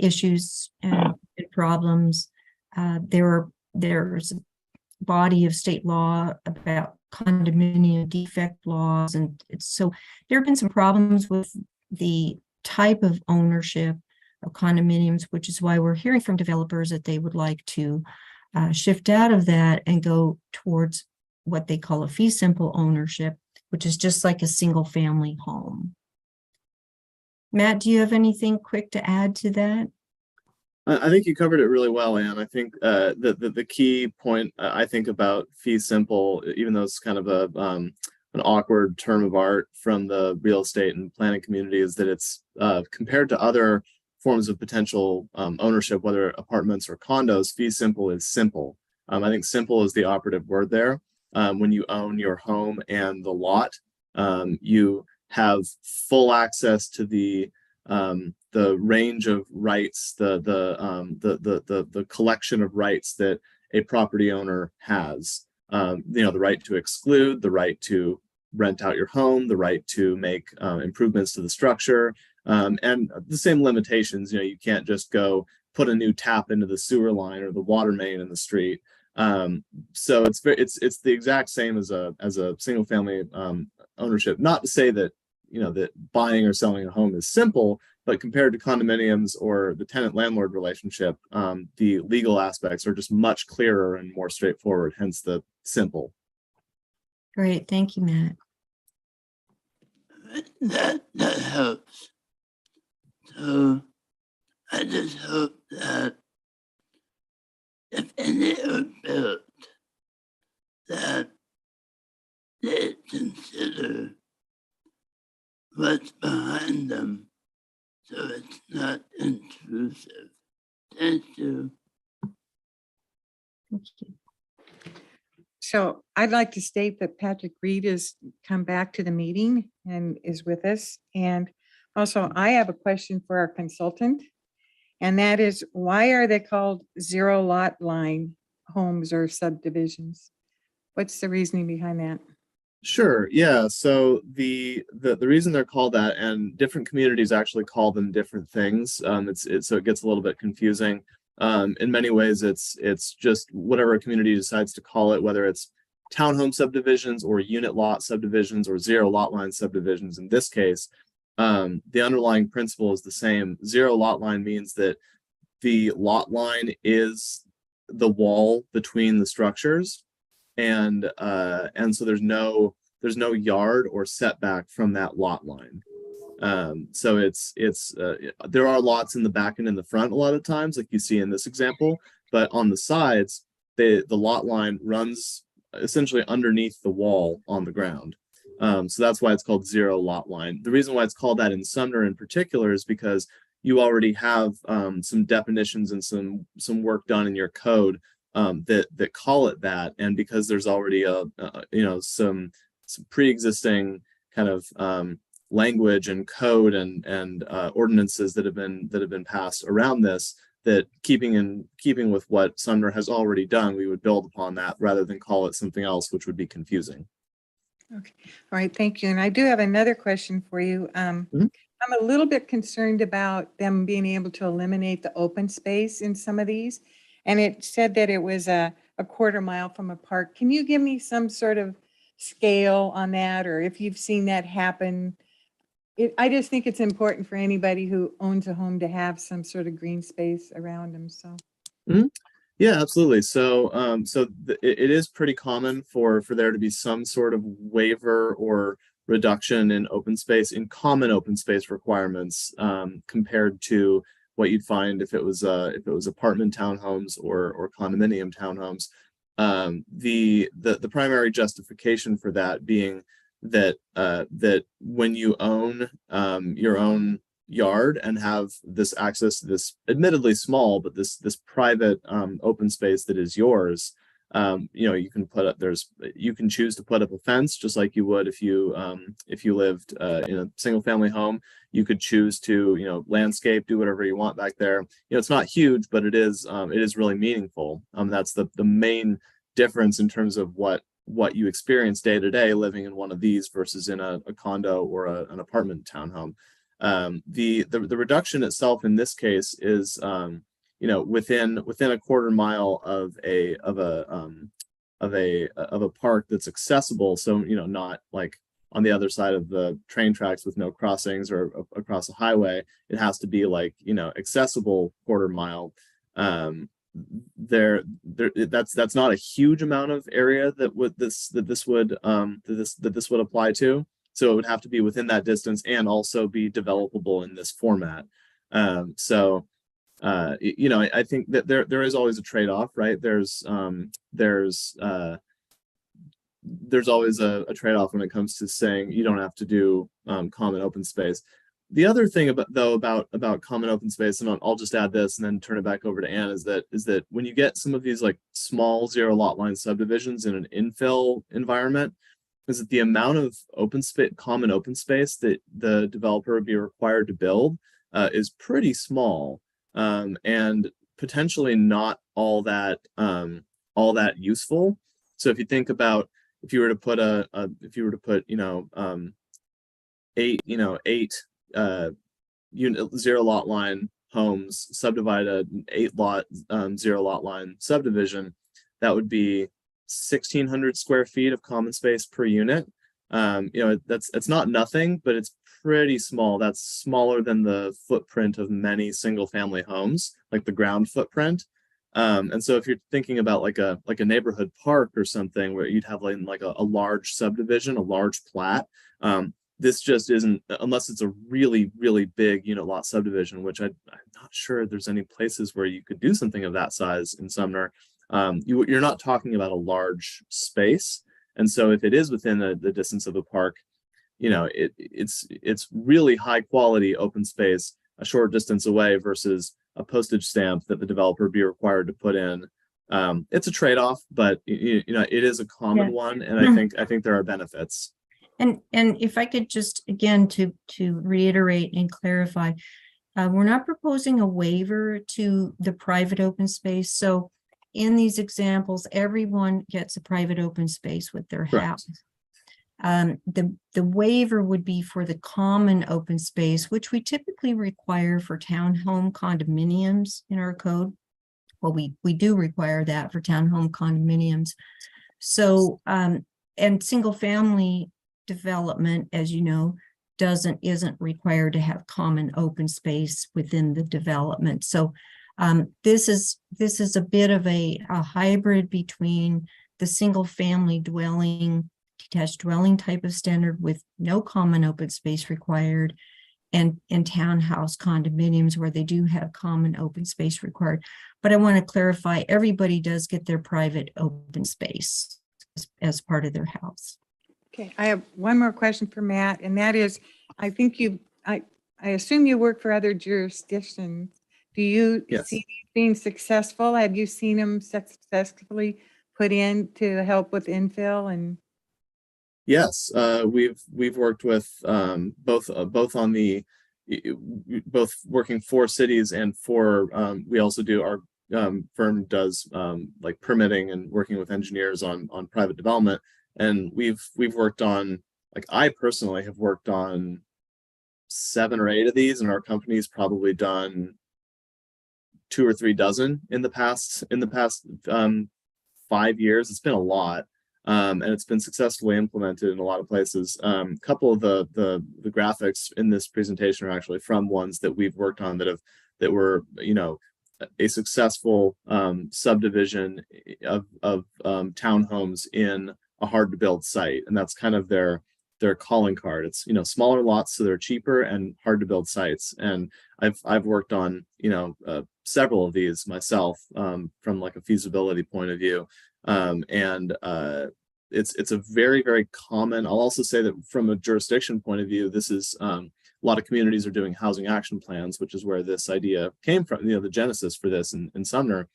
issues and problems. There's a body of state law about condominium defect laws, and so there have been some problems with the type of ownership of condominiums, which is why we're hearing from developers that they would like to shift out of that and go towards what they call a fee simple ownership, which is just like a single family home. Matt, do you have anything quick to add to that? I think you covered it really well, Anne. I think the key point I think about fee simple, even though it's kind of an awkward term of art from the real estate and planning community, is that it's compared to other forms of potential ownership, whether apartments or condos, fee simple is simple. I think simple is the operative word there. When you own your home and the lot, you have full access to the range of rights, the collection of rights that a property owner has. The right to exclude, the right to rent out your home, the right to make improvements to the structure, and the same limitations. You can't just go put a new tap into the sewer line or the water main in the street. So it's the exact same as a single family ownership. Not to say that that buying or selling a home is simple, but compared to condominiums or the tenant-landlord relationship, the legal aspects are just much clearer and more straightforward, hence the simple. Great, thank you, Matt. That helps. So I just hope that if any are built, that they consider what's behind them, so it's not intrusive. Thank you. Thank you. So I'd like to state that Patrick Reed has come back to the meeting and is with us. And also I have a question for our consultant. And that is, why are they called 0 lot line homes or subdivisions? What's the reasoning behind that? Sure. Yeah. So the reason they're called that, and different communities actually call them different things. So it gets a little bit confusing. In many ways, it's just whatever a community decides to call it, whether it's townhome subdivisions or unit lot subdivisions or 0 lot line subdivisions. In this case, the underlying principle is the same. 0 lot line means that the lot line is the wall between the structures, and so there's no yard or setback from that lot line. So there are lots in the back and in the front a lot of times, like you see in this example, but on the sides, the lot line runs essentially underneath the wall on the ground. So that's why it's called zero lot line. The reason why it's called that in Sumner in particular is because you already have some definitions and some work done in your code that call it that, and because there's already some pre-existing kind of language and code and ordinances that have been passed around this, that keeping with what Sumner has already done, we would build upon that rather than call it something else, which would be confusing. Okay, all right, thank you. And I do have another question for you. I'm a little bit concerned about them being able to eliminate the open space in some of these. And it said that it was a quarter mile from a park. Can you give me some sort of scale on that, or if you've seen that happen? I just think it's important for anybody who owns a home to have some sort of green space around them, so. Yeah, absolutely. So, it is pretty common for there to be some sort of waiver or reduction in open space, in common open space requirements, compared to what you'd find if it was apartment townhomes or condominium townhomes. The primary justification for that being that when you own your own yard and have this access to this admittedly small but this private open space that is yours, you can choose to put up a fence just like you would if you lived in a single family home. You could choose to landscape, do whatever you want back there. It's not huge, but it is really meaningful. That's the main difference in terms of what you experience day to day living in one of these versus in a condo or an apartment townhome. The reduction itself in this case is within a quarter mile of a park that's accessible. So not like on the other side of the train tracks with no crossings or across a highway. It has to be like accessible quarter mile. That's not a huge amount of area that this would apply to. So it would have to be within that distance and also be developable in this format. I think that there is always a trade-off, right? There's always a trade-off when it comes to saying you don't have to do common open space. The other thing about common open space, and I'll just add this and then turn it back over to Anne, is that when you get some of these like small zero lot line subdivisions in an infill environment, is that the amount of common open space that the developer would be required to build is pretty small, and potentially not all that useful. So if you think about if you were to put eight zero lot line homes, subdivide an 8 lot zero lot line subdivision, that would be 1,600 square feet of common space per unit. It's not nothing, but it's pretty small. That's smaller than the footprint of many single family homes, like the ground footprint. And so if you're thinking about like a neighborhood park or something where you'd have like a large subdivision, a large plat, this just isn't, unless it's a really, really big unit lot subdivision, which I'm not sure there's any places where you could do something of that size in Sumner. You're not talking about a large space. And so if it is within the distance of a park, it's really high quality open space a short distance away versus a postage stamp that the developer would be required to put in. It's a trade-off, but it is a common one. And I think there are benefits. And if I could just, again, to reiterate and clarify, we're not proposing a waiver to the private open space. So in these examples, everyone gets a private open space with their house. The waiver would be for the common open space, which we typically require for townhome condominiums in our code. Well, we do require that for townhome condominiums. So, and single family development, as you know, isn't required to have common open space within the development. So this is a bit of a hybrid between the single family dwelling, detached dwelling type of standard with no common open space required, and townhouse condominiums where they do have common open space required. But I want to clarify, everybody does get their private open space as part of their house. Okay, I have one more question for Matt, and that is, I think I assume you work for other jurisdictions. Do you Yes. see these being successful? Have you seen them successfully put in to help with infill and? Yes, we've worked with both on the both working for cities and for we also do our firm does like permitting and working with engineers on private development, and we've worked on, like, I personally have worked on 7 or 8 of these, and our company's probably done 2 or 3 dozen in the past 5 years. It's been a lot. And it's been successfully implemented in a lot of places. A couple of the graphics in this presentation are actually from ones that we've worked on that were, you know, a successful subdivision of townhomes in a hard to build site, and that's kind of their calling card. It's, you know, smaller lots, so they're cheaper, and hard to build sites. And I've worked on, you know, several of these myself from like a feasibility point of view. It's a very, very common. I'll also say that from a jurisdiction point of view, this is a lot of communities are doing housing action plans, which is where this idea came from, you know, the genesis for this in Sumner.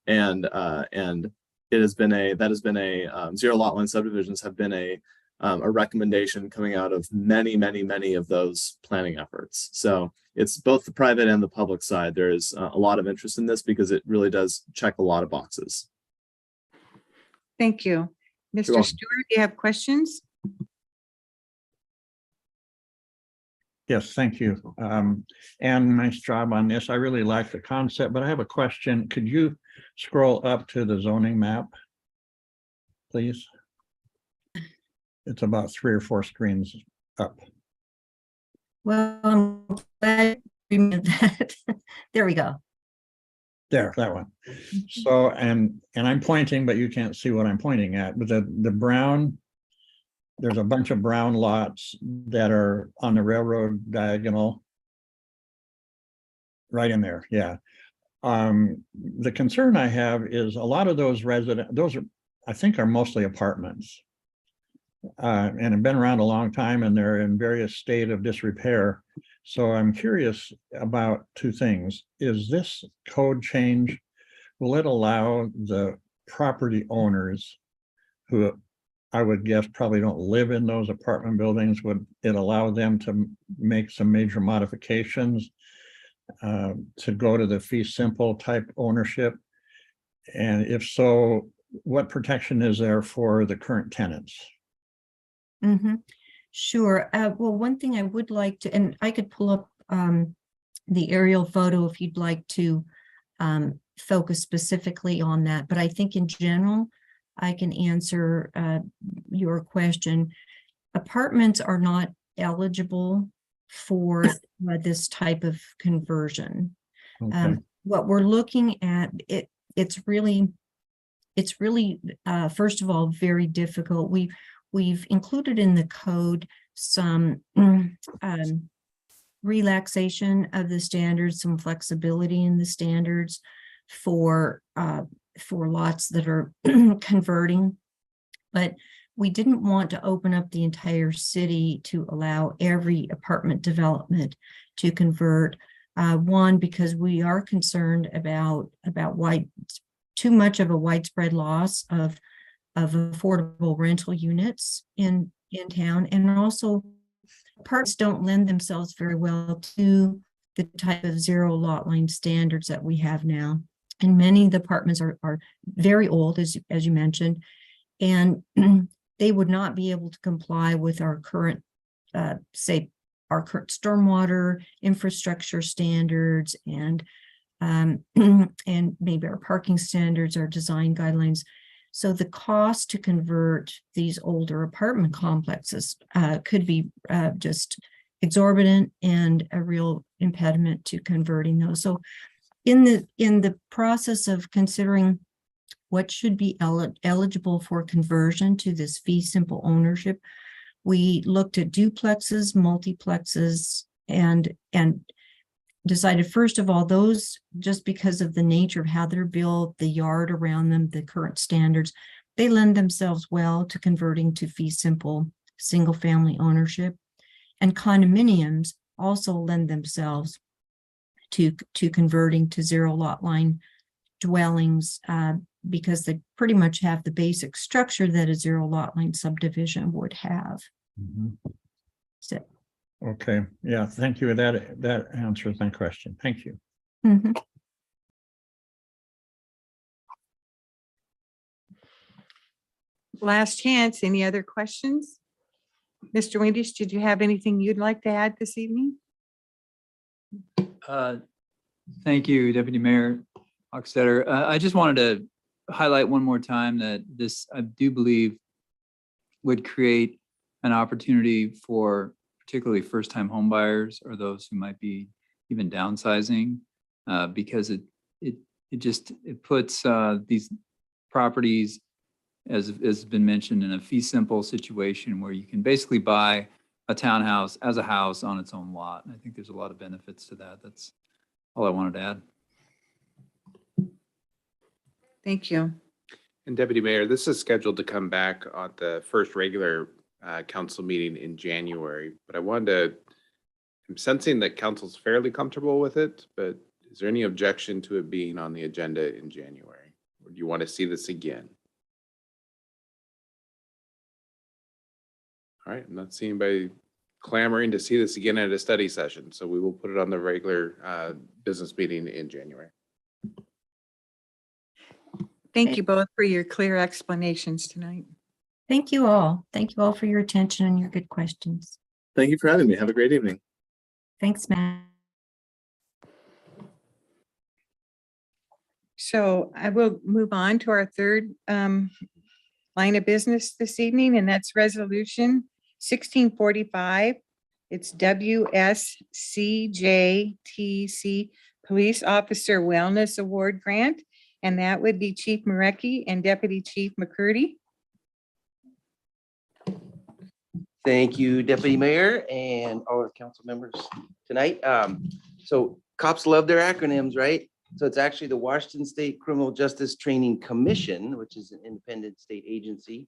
And it has been zero lot line subdivisions have been a recommendation coming out of many of those planning efforts. So it's both the private and the public side. There is a lot of interest in this because it really does check a lot of boxes. Thank you. Mr. welcome. Stewart, do you have questions? Yes, thank you. And nice job on this. I really like the concept, but I have a question. Could you scroll up to the zoning map, please? It's about 3 or 4 screens up. Well, I'm glad you remembered that. There we go. There, that one. So, and I'm pointing, but you can't see what I'm pointing at, but the brown, there's a bunch of brown lots that are on the railroad diagonal. Right in there, yeah. The concern I have is a lot of those those are, I think, are mostly apartments. And have been around a long time, and they're in various state of disrepair. So I'm curious about 2 things. Is this code change, will it allow the property owners who I would guess probably don't live in those apartment buildings, would it allow them to make some major modifications to go to the fee simple type ownership? And if so, what protection is there for the current tenants? Mm-hmm. Sure. Well, one thing I would like to, and I could pull up the aerial photo if you'd like to focus specifically on that. But I think in general, I can answer your question. Apartments are not eligible for this type of conversion. Okay. What we're looking at, it's really first of all, very difficult. We've included in the code some relaxation of the standards, some flexibility in the standards for lots that are converting, but we didn't want to open up the entire city to allow every apartment development to convert. One, because we are concerned about too much of a widespread loss of affordable rental units in town, and also apartments don't lend themselves very well to the type of zero lot line standards that we have now. And many of the apartments are very old, as you mentioned, and they would not be able to comply with our current, our current stormwater infrastructure standards and maybe our parking standards, our design guidelines. So the cost to convert these older apartment complexes could be just exorbitant and a real impediment to converting those. So in the process of considering what should be eligible for conversion to this fee simple ownership, we looked at duplexes, multiplexes, and decided, first of all, those, just because of the nature of how they're built, the yard around them, the current standards, they lend themselves well to converting to fee simple single family ownership. And condominiums also lend themselves to converting to zero lot line dwellings, because they pretty much have the basic structure that a zero lot line subdivision would have. Mhm. So, Okay, yeah, thank you. That answers my question. Thank you. mhm. Last chance. Any other questions? Mr. Windisch, did you have anything you'd like to add this evening? Thank you, Deputy Mayor Hochstetter. I just wanted to highlight one more time that this, I do believe, would create an opportunity for particularly first-time homebuyers or those who might be even downsizing, because it puts these properties, as has been mentioned, in a fee simple situation where you can basically buy a townhouse as a house on its own lot. And I think there's a lot of benefits to that. That's all I wanted to add. Thank you. And Deputy Mayor, this is scheduled to come back on the first regular council meeting in January, but I'm sensing that council's fairly comfortable with it, but is there any objection to it being on the agenda in January? Or do you want to see this again? All right, I'm not seeing anybody clamoring to see this again at a study session, so we will put it on the regular business meeting in January. Thank you both for your clear explanations tonight. Thank you all. Thank you all for your attention and your good questions. Thank you for having me. Have a great evening. Thanks, Matt. So I will move on to our third line of business this evening, and that's resolution 1645. It's WSCJTC Police Officer Wellness Award Grant, and that would be Chief Marecki and Deputy Chief McCurdy. Thank you, Deputy Mayor and all our council members tonight. So cops love their acronyms, right? So it's actually the Washington State Criminal Justice Training Commission, which is an independent state agency.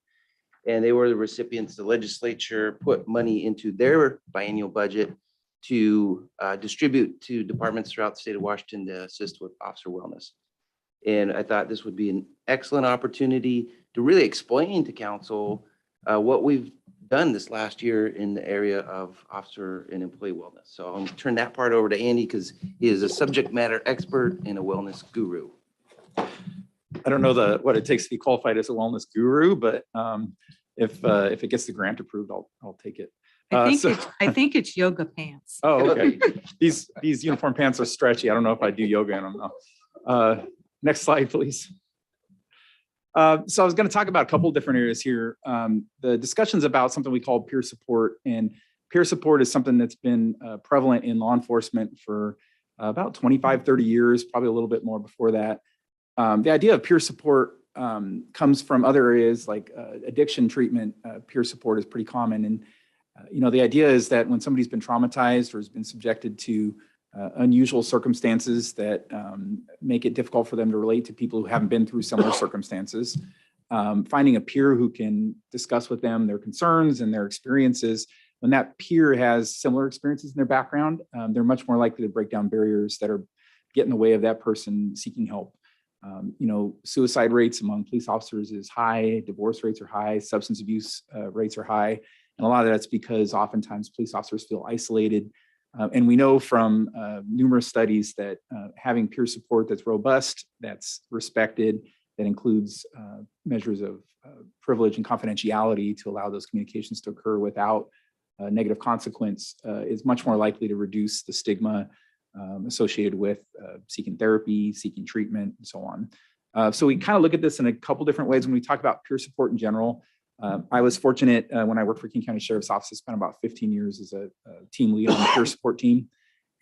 And they were the recipients. The legislature put money into their biennial budget to distribute to departments throughout the state of Washington to assist with officer wellness. And I thought this would be an excellent opportunity to really explain to council what we've done this last year in the area of officer and employee wellness. So I'm going to turn that part over to Andy because he is a subject matter expert and a wellness guru. I don't know what it takes to be qualified as a wellness guru, but if it gets the grant approved, I'll take it. I think it's yoga pants. Oh, okay. These uniform pants are stretchy. I don't know if I do yoga in them though. Next slide, please. So I was going to talk about a couple of different areas here. The discussion's about something we call peer support, and peer support is something that's been prevalent in law enforcement for about 25, 30 years, probably a little bit more before that. The idea of peer support comes from other areas like addiction treatment. Peer support is pretty common. And, the idea is that when somebody's been traumatized or has been subjected to unusual circumstances that make it difficult for them to relate to people who haven't been through similar circumstances, finding a peer who can discuss with them their concerns and their experiences. When that peer has similar experiences in their background, they're much more likely to break down barriers that are get in the way of that person seeking help. Suicide rates among police officers is high, divorce rates are high, substance abuse rates are high. And a lot of that's because oftentimes police officers feel isolated. And we know from numerous studies that having peer support that's robust, that's respected, that includes measures of privilege and confidentiality to allow those communications to occur without negative consequence is much more likely to reduce the stigma associated with seeking therapy, seeking treatment, and so on. So we kind of look at this in a couple different ways when we talk about peer support in general. I was fortunate when I worked for King County Sheriff's Office, I spent about 15 years as a team lead on the peer support team.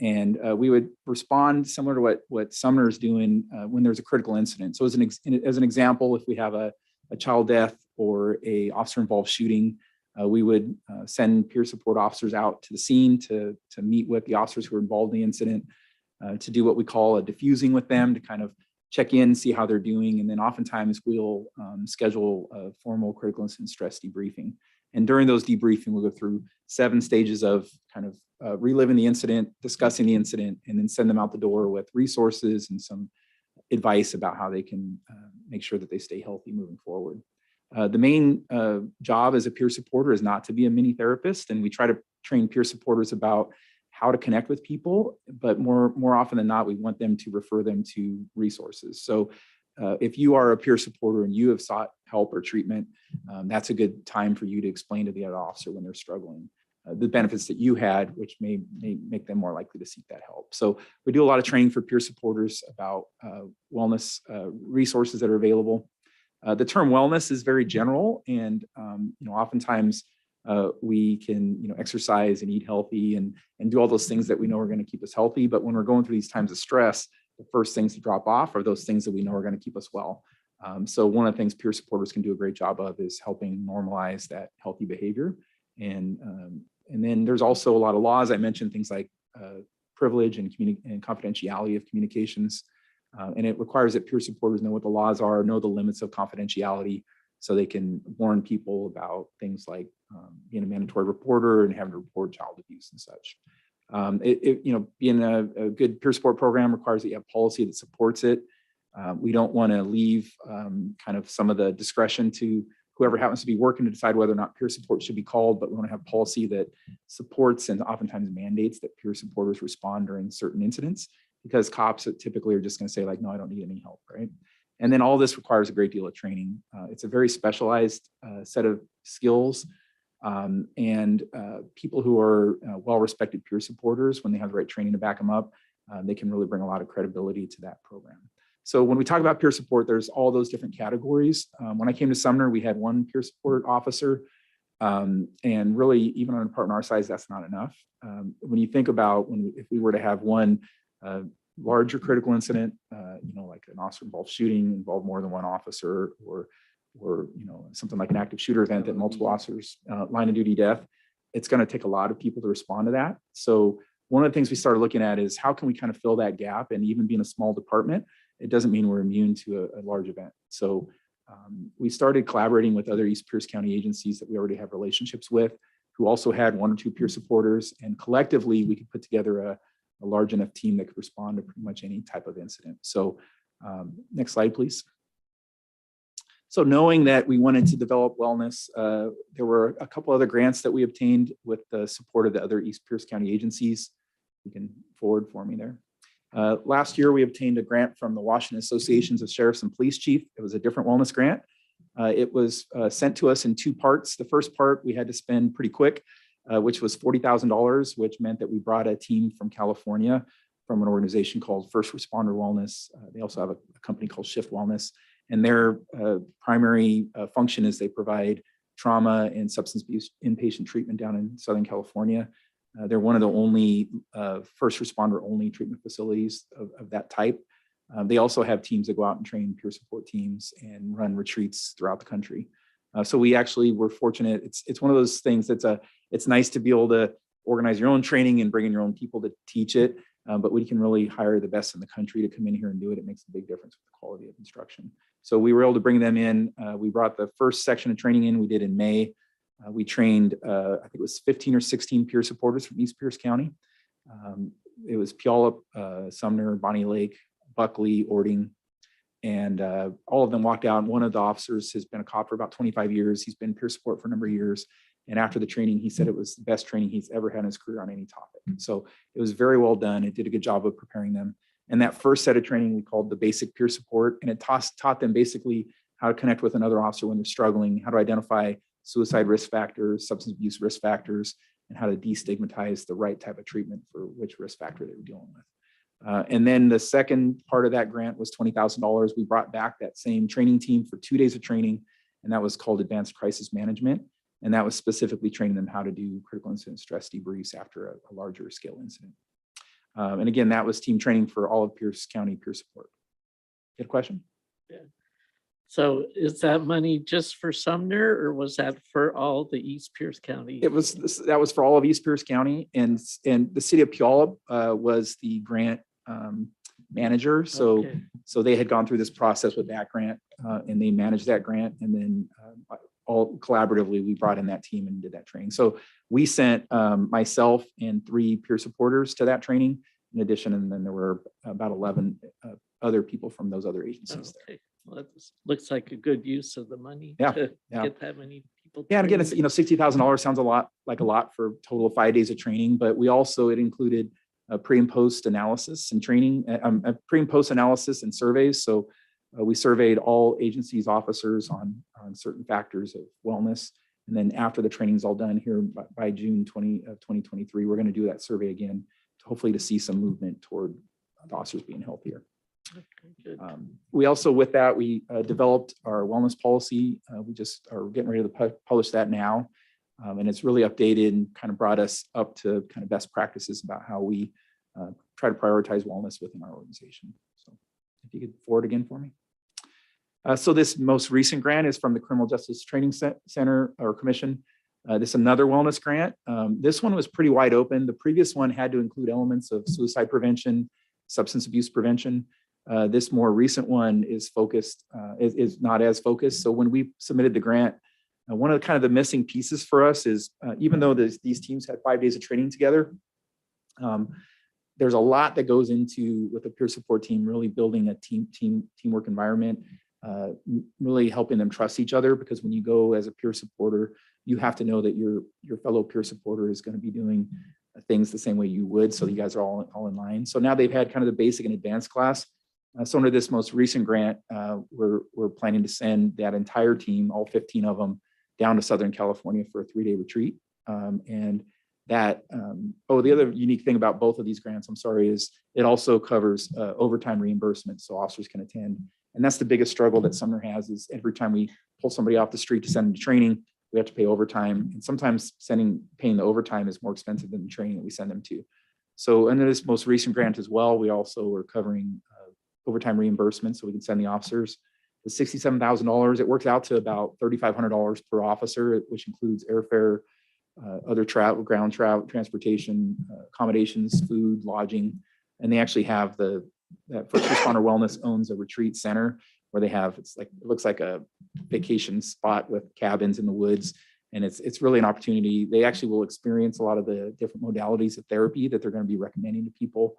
And we would respond similar to what Sumner is doing when there's a critical incident. So as an example, if we have a child death or a officer involved shooting, We would send peer support officers out to the scene to meet with the officers who were involved in the incident, to do what we call a diffusing with them, to kind of check in, see how they're doing. And then oftentimes we'll schedule a formal critical incident stress debriefing. And during those debriefing, we'll go through 7 stages of kind of reliving the incident, discussing the incident, and then send them out the door with resources and some advice about how they can make sure that they stay healthy moving forward. The main job as a peer supporter is not to be a mini therapist, and we try to train peer supporters about how to connect with people, but more often than not, we want them to refer them to resources. So if you are a peer supporter and you have sought help or treatment, that's a good time for you to explain to the other officer when they're struggling the benefits that you had, which may make them more likely to seek that help. So we do a lot of training for peer supporters about wellness resources that are available. The term wellness is very general, and oftentimes we can exercise and eat healthy and do all those things that we know are going to keep us healthy. But when we're going through these times of stress, the first things to drop off are those things that we know are going to keep us well. So one of the things peer supporters can do a great job of is helping normalize that healthy behavior. And then there's also a lot of laws. I mentioned things like privilege and confidentiality of communications. And it requires that peer supporters know what the laws are, know the limits of confidentiality, so they can warn people about things like being a mandatory reporter and having to report child abuse and such. Being a good peer support program requires that you have policy that supports it. We don't want to leave kind of some of the discretion to whoever happens to be working to decide whether or not peer support should be called, but we want to have policy that supports and oftentimes mandates that peer supporters respond during certain incidents, because cops typically are just going to say like, no, I don't need any help, right? And then all this requires a great deal of training. It's a very specialized set of skills, and people who are well-respected peer supporters, when they have the right training to back them up, they can really bring a lot of credibility to that program. So when we talk about peer support, there's all those different categories. When I came to Sumner, we had 1 peer support officer, and really even on a department our size, that's not enough. When you think about if we were to have one larger critical incident, like an officer involved shooting, involved more than 1 officer, or something like an active shooter event that multiple officers, line of duty death, it's going to take a lot of people to respond to that. So one of the things we started looking at is how can we kind of fill that gap, and even being a small department, it doesn't mean we're immune to a large event. So we started collaborating with other East Pierce County agencies that we already have relationships with, who also had 1 or 2 peer supporters, and collectively we could put together a large enough team that could respond to pretty much any type of incident. So next slide, please. So knowing that we wanted to develop wellness, there were a couple other grants that we obtained with the support of the other East Pierce County agencies. You can forward for me there. Last year, we obtained a grant from the Washington Associations of Sheriffs and Police Chief. It was a different wellness grant. It was sent to us in 2 parts. The first part we had to spend pretty quick, which was $40,000, which meant that we brought a team from California from an organization called First Responder Wellness. They also have a company called Shift Wellness, and their primary function is they provide trauma and substance abuse inpatient treatment down in Southern California. They're one of the only first responder only treatment facilities of that type. They also have teams that go out and train peer support teams and run retreats throughout the country. So we actually were fortunate. It's one of those things it's nice to be able to organize your own training and bring in your own people to teach it, but we can really hire the best in the country to come in here and do it. It makes a big difference with the quality of instruction. So we were able to bring them in. We brought the first section of training in, we did in May. We trained, I think it was 15 or 16 peer supporters from East Pierce County. It was Puyallup, Sumner, Bonnie Lake, Buckley, Ording, and all of them walked out. And one of the officers has been a cop for about 25 years. He's been peer support for a number of years. And after the training, he said it was the best training he's ever had in his career on any topic. So it was very well done. It did a good job of preparing them. And that first set of training we called the basic peer support. And it taught them basically how to connect with another officer when they're struggling, how to identify suicide risk factors, substance abuse risk factors, and how to destigmatize the right type of treatment for which risk factor they were dealing with. And then the second part of that grant was $20,000. We brought back that same training team for 2 days of training, and that was called Advanced Crisis Management. And that was specifically training them how to do critical incident stress debriefs after a larger scale incident. And again, that was team training for all of Pierce County peer support. You had a question? Yeah. So is that money just for Sumner or was that for all the East Pierce County? That was for all of East Pierce County, and the city of Puyallup was the grant manager. So Okay. so they had gone through this process with that grant, and they managed that grant, and then all collaboratively we brought in that team and did that training. So we sent myself and 3 peer supporters to that training in addition, and then there were about 11 other people from those other agencies there. Okay. Well, that looks like a good use of the money. Yeah, To yeah. get that many people. Yeah, and again, it's, trained. $60,000 sounds a lot for a total of 5 days of training, but it included pre and post analysis and training, pre and post analysis and surveys. So we surveyed all agencies, officers on certain factors of wellness. And then after the training's all done here by June 2023, we're going to do that survey again, hopefully to see some movement toward the officers being healthier. Okay, good. We also, with that, we developed our wellness policy. We just are getting ready to publish that now. And it's really updated and kind of brought us up to kind of best practices about how we try to prioritize wellness within our organization. So if you could forward again for me. So this most recent grant is from the Criminal Justice Training Center or Commission. This is another wellness grant. This one was pretty wide open. The previous one had to include elements of suicide prevention, substance abuse prevention. This more recent one is focused, is not as focused. So when we submitted the grant, one of the kind of the missing pieces for us is even though these teams had 5 days of training together, there's a lot that goes into with a peer support team, really building a teamwork environment, really helping them trust each other, because when you go as a peer supporter, you have to know that your fellow peer supporter is going to be doing things the same way you would. So you guys are all in line. So now they've had kind of the basic and advanced class. So under this most recent grant, we're planning to send that entire team, all 15 of them, down to Southern California for a 3-day retreat. And that, the other unique thing about both of these grants, I'm sorry, is it also covers overtime reimbursement, so officers can attend. And that's the biggest struggle that Sumner has, is every time we pull somebody off the street to send them to training, we have to pay overtime. And sometimes paying the overtime is more expensive than the training that we send them to. So under this most recent grant as well, we also are covering overtime reimbursement, so we can send the officers. The $67,000, it works out to about $3,500 per officer, which includes airfare, other travel, ground travel, transportation, accommodations, food, lodging. And they actually have that First Responder Wellness owns a retreat center where they have, it looks like a vacation spot with cabins in the woods. And it's really an opportunity. They actually will experience a lot of the different modalities of therapy that they're going to be recommending to people.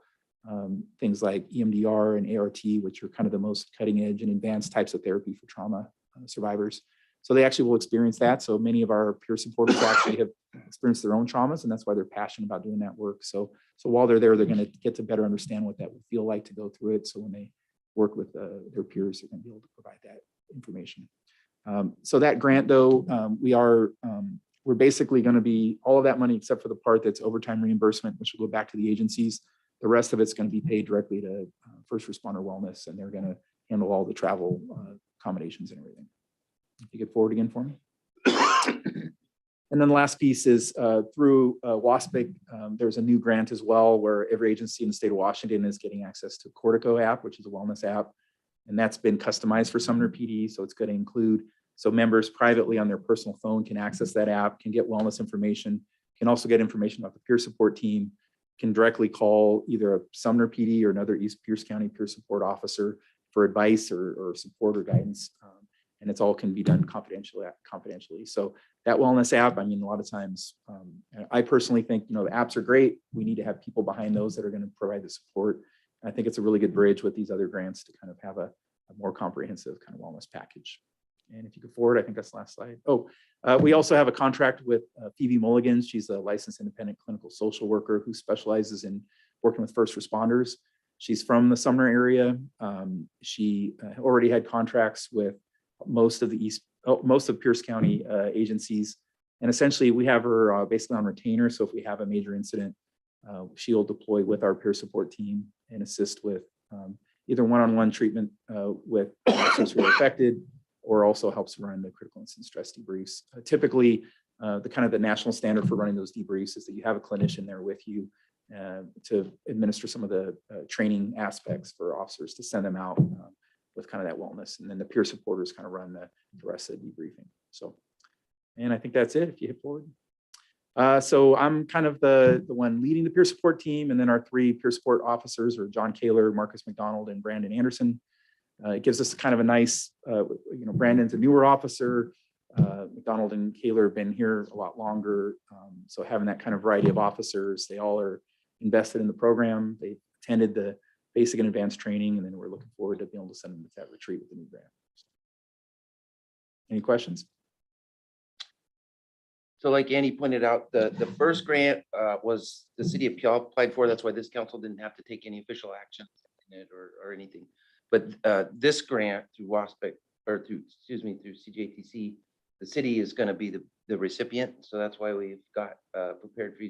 Things like EMDR and ART, which are kind of the most cutting edge and advanced types of therapy for trauma survivors. So they actually will experience that. So many of our peer supporters actually have experienced their own traumas, and that's why they're passionate about doing that work. So while they're there, they're going to get to better understand what that would feel like to go through it. So when they work with their peers, they're going to be able to provide that information. So that grant, though, we're basically going to be all of that money except for the part that's overtime reimbursement, which will go back to the agencies. The rest of it's going to be paid directly to First Responder Wellness, and they're going to handle all the travel accommodations and everything. If you could forward again for me. And then the last piece is through WASPIC, there's a new grant as well where every agency in the state of Washington is getting access to Cortico app, which is a wellness app. And that's been customized for Sumner PD. So it's going to include, so members privately on their personal phone can access that app, can get wellness information, can also get information about the peer support team, can directly call either a Sumner PD or another East Pierce County peer support officer for advice or support or guidance. And it's all can be done confidentially. So that wellness app, I mean, a lot of times, I personally think, the apps are great. We need to have people behind those that are going to provide the support. And I think it's a really good bridge with these other grants to kind of have a more comprehensive kind of wellness package. And if you could forward, I think that's the last slide. We also have a contract with Phoebe Mulligan. She's a licensed independent clinical social worker who specializes in working with first responders. She's from the Sumner area. She already had contracts with most of Pierce County agencies. And essentially we have her basically on retainer. So if we have a major incident, she'll deploy with our peer support team and assist with either one-on-one treatment with officers who are affected, or also helps run the critical incident stress debriefs. Typically, the national standard for running those debriefs is that you have a clinician there with you to administer some of the training aspects for officers to send them out with kind of that wellness. And then the peer supporters kind of run the rest of the debriefing. So, and I think that's it if you hit forward. So I'm kind of the one leading the peer support team, and then our 3 peer support officers are John Kaler, Marcus McDonald, and Brandon Anderson. It gives us kind of a nice, Brandon's a newer officer. McDonald and Kaler have been here a lot longer. So having that kind of variety of officers, they all are invested in the program. They attended the basic and advanced training, and then we're looking forward to being able to send them to that retreat with the new grant. Any questions? So like Andy pointed out, the first grant was the city of Puyallup applied for. That's why this council didn't have to take any official action in it or anything. But this grant through WASPC or through CJTC, the city is going to be the recipient. So that's why we've got prepared for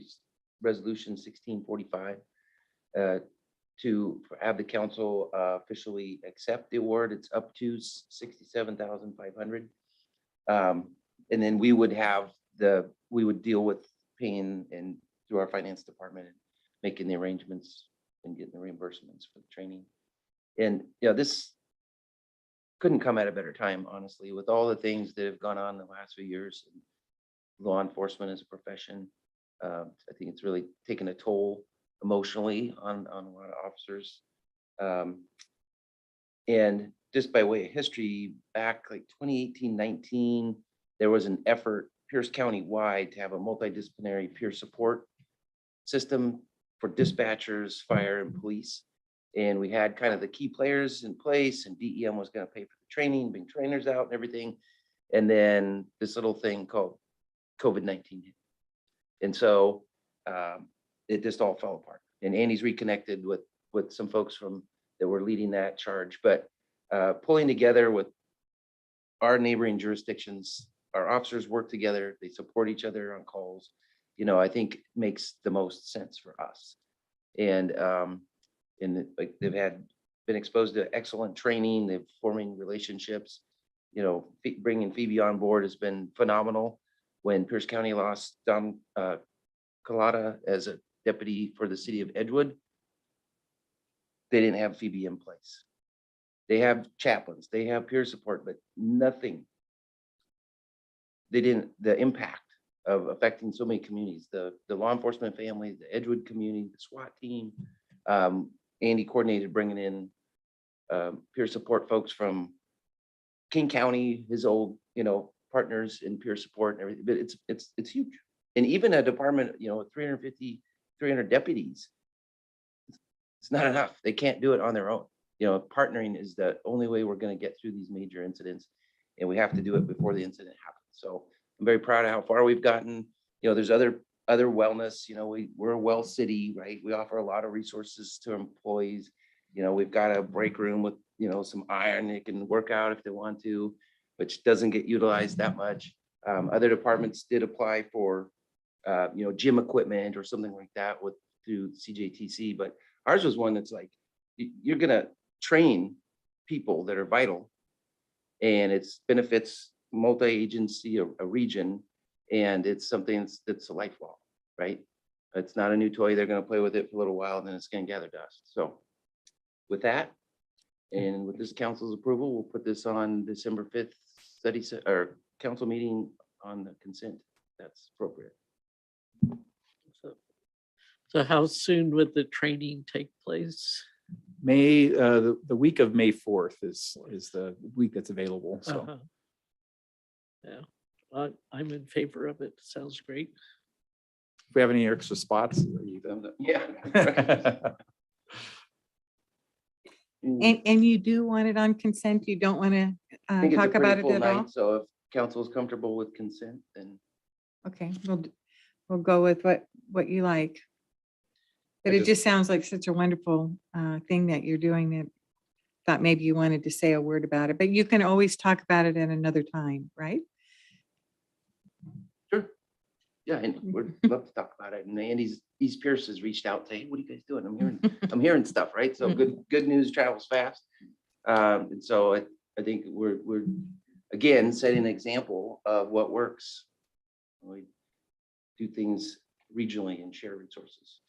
resolution 1645 to have the council officially accept the award. It's up to $67,500. And then we would deal with paying and through our finance department and making the arrangements and getting the reimbursements for the training. And this couldn't come at a better time, honestly, with all the things that have gone on in the last few years. Law enforcement as a profession, I think it's really taken a toll emotionally on a lot of officers. And just by way of history, back like 2018-19, there was an effort Pierce County wide to have a multidisciplinary peer support system for dispatchers, fire, and police. And we had kind of the key players in place, and DEM was going to pay for the training, bring trainers out and everything. And then this little thing called COVID-19 hit. And so it just all fell apart. And Andy's reconnected with some folks that were leading that charge, but pulling together with our neighboring jurisdictions, our officers work together, they support each other on calls, I think makes the most sense for us. And like they've been exposed to excellent training, they've forming relationships, bringing Phoebe on board has been phenomenal. When Pierce County lost Don Collada as a deputy for the city of Edgewood, they didn't have Phoebe in place. They have chaplains, they have peer support, but nothing. The impact of affecting so many communities, the law enforcement family, the Edgewood community, the SWAT team. Andy coordinated bringing in peer support folks from King County, his old, partners in peer support and everything, but it's huge. And even a department, 300 deputies, it's not enough. They can't do it on their own. Partnering is the only way we're going to get through these major incidents, and we have to do it before the incident happens. So I'm very proud of how far we've gotten. There's other wellness, we're a well city, right? We offer a lot of resources to employees. We've got a break room with, some iron they can work out if they want to, which doesn't get utilized that much. Other departments did apply for, gym equipment or something like that through CJTC, but ours was one that's like, you're going to train people that are vital, and it's benefits multi-agency, a region, and it's something that's a lifelong, right? It's not a new toy. They're going to play with it for a little while, and then it's going to gather dust. So with that, and with this council's approval, we'll put this on December 5th council meeting on the consent. That's appropriate. So how soon would the training take place? The week of May 4th is the week that's available. So Uh-huh. Yeah, I'm in favor of it. Sounds great. if we have any extra spots, are you Yeah. And you do want it on consent? You don't want to I think it's a talk about pretty it full at night, all? so if council is comfortable with consent, then Okay, we'll go with what you like. But I it just sounds like such a wonderful thing that you're doing, that thought maybe you wanted to say a word about it, but you can always talk about it at another time, right? sure. Yeah, and we'd love to talk about it. And Andy's East Pierce has reached out, saying, hey, what are you guys doing? I'm hearing stuff, right? So good news travels fast. And so I think we're again setting an example of what works. We do things regionally and share resources.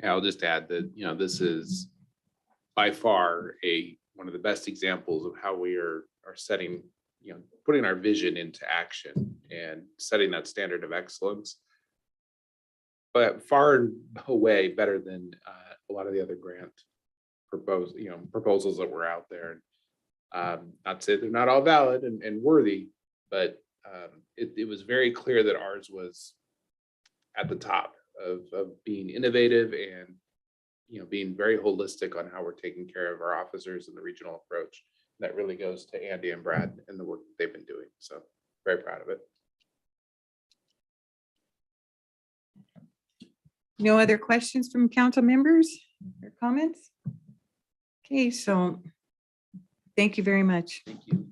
Yeah, I'll just add that, this is by far a one of the best examples of how we are setting, putting our vision into action and setting that standard of excellence. But far and away better than a lot of the other grant proposals that were out there. Not to say they're not all valid and worthy, but it was very clear that ours was at the top of being innovative and being very holistic on how we're taking care of our officers and the regional approach. That really goes to Andy and Brad and the work that they've been doing. So very proud of it. No other questions from council members or comments? Okay, so thank you very much. Thank you.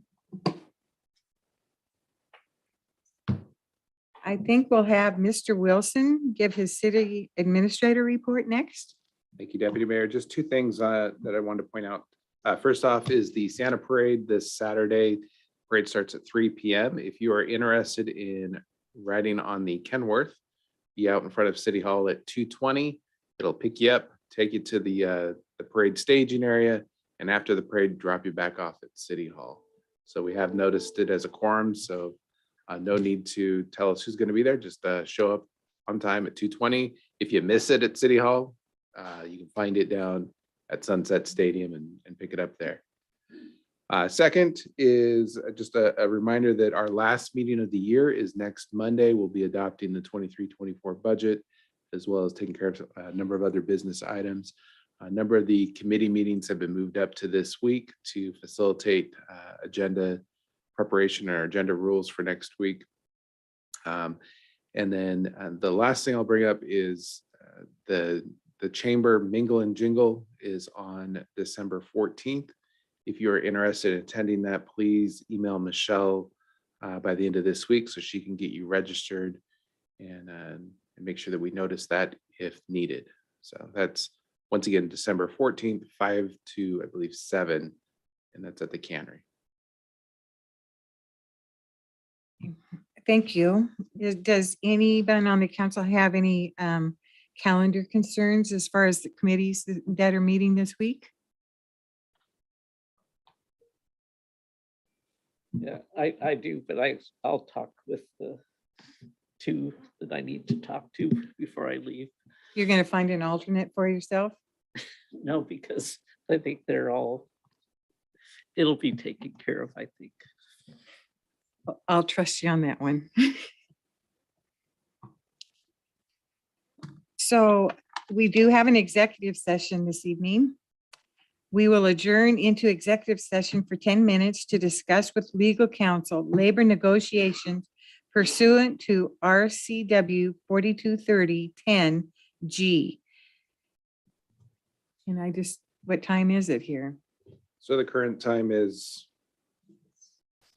I think we'll have Mr. Wilson give his city administrator report next. Thank you, Deputy Mayor. Just two things that I wanted to point out. First off is the Santa Parade this Saturday. Parade starts at 3 p.m. If you are interested in riding on the Kenworth, be out in front of City Hall at 2:20. It'll pick you up, take you to the parade staging area, and after the parade, drop you back off at City Hall. So we have noticed it as a quorum, so no need to tell us who's going to be there. Just show up on time at 2:20. If you miss it at City Hall, you can find it down at Sunset Stadium and pick it up there. Second is just a reminder that our last meeting of the year is next Monday. We'll be adopting the 23-24 budget, as well as taking care of a number of other business items. A number of the committee meetings have been moved up to this week to facilitate agenda preparation or agenda rules for next week. And then the last thing I'll bring up is the Chamber Mingle and Jingle is on December 14th. If you're interested in attending that, please email Michelle by the end of this week so she can get you registered and make sure that we notice that if needed. So that's once again, December 14th, 5 to I believe 7, and that's at the cannery. Thank you. Does anyone on the council have any calendar concerns as far as the committees that are meeting this week? Yeah, I do, but I'll talk with the two that I need to talk to before I leave. You're going to find an alternate for yourself? No, because I think it'll be taken care of, I think. I'll trust you on that one. So we do have an executive session this evening. We will adjourn into executive session for 10 minutes to discuss with legal counsel labor negotiations pursuant to RCW 4230-10G. And what time is it here? So the current time is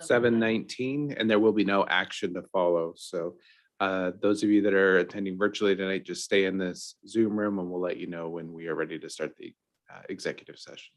7:19, and there will be no action to follow. So those of you that are attending virtually tonight, just stay in this Zoom room and we'll let you know when we are ready to start the executive session.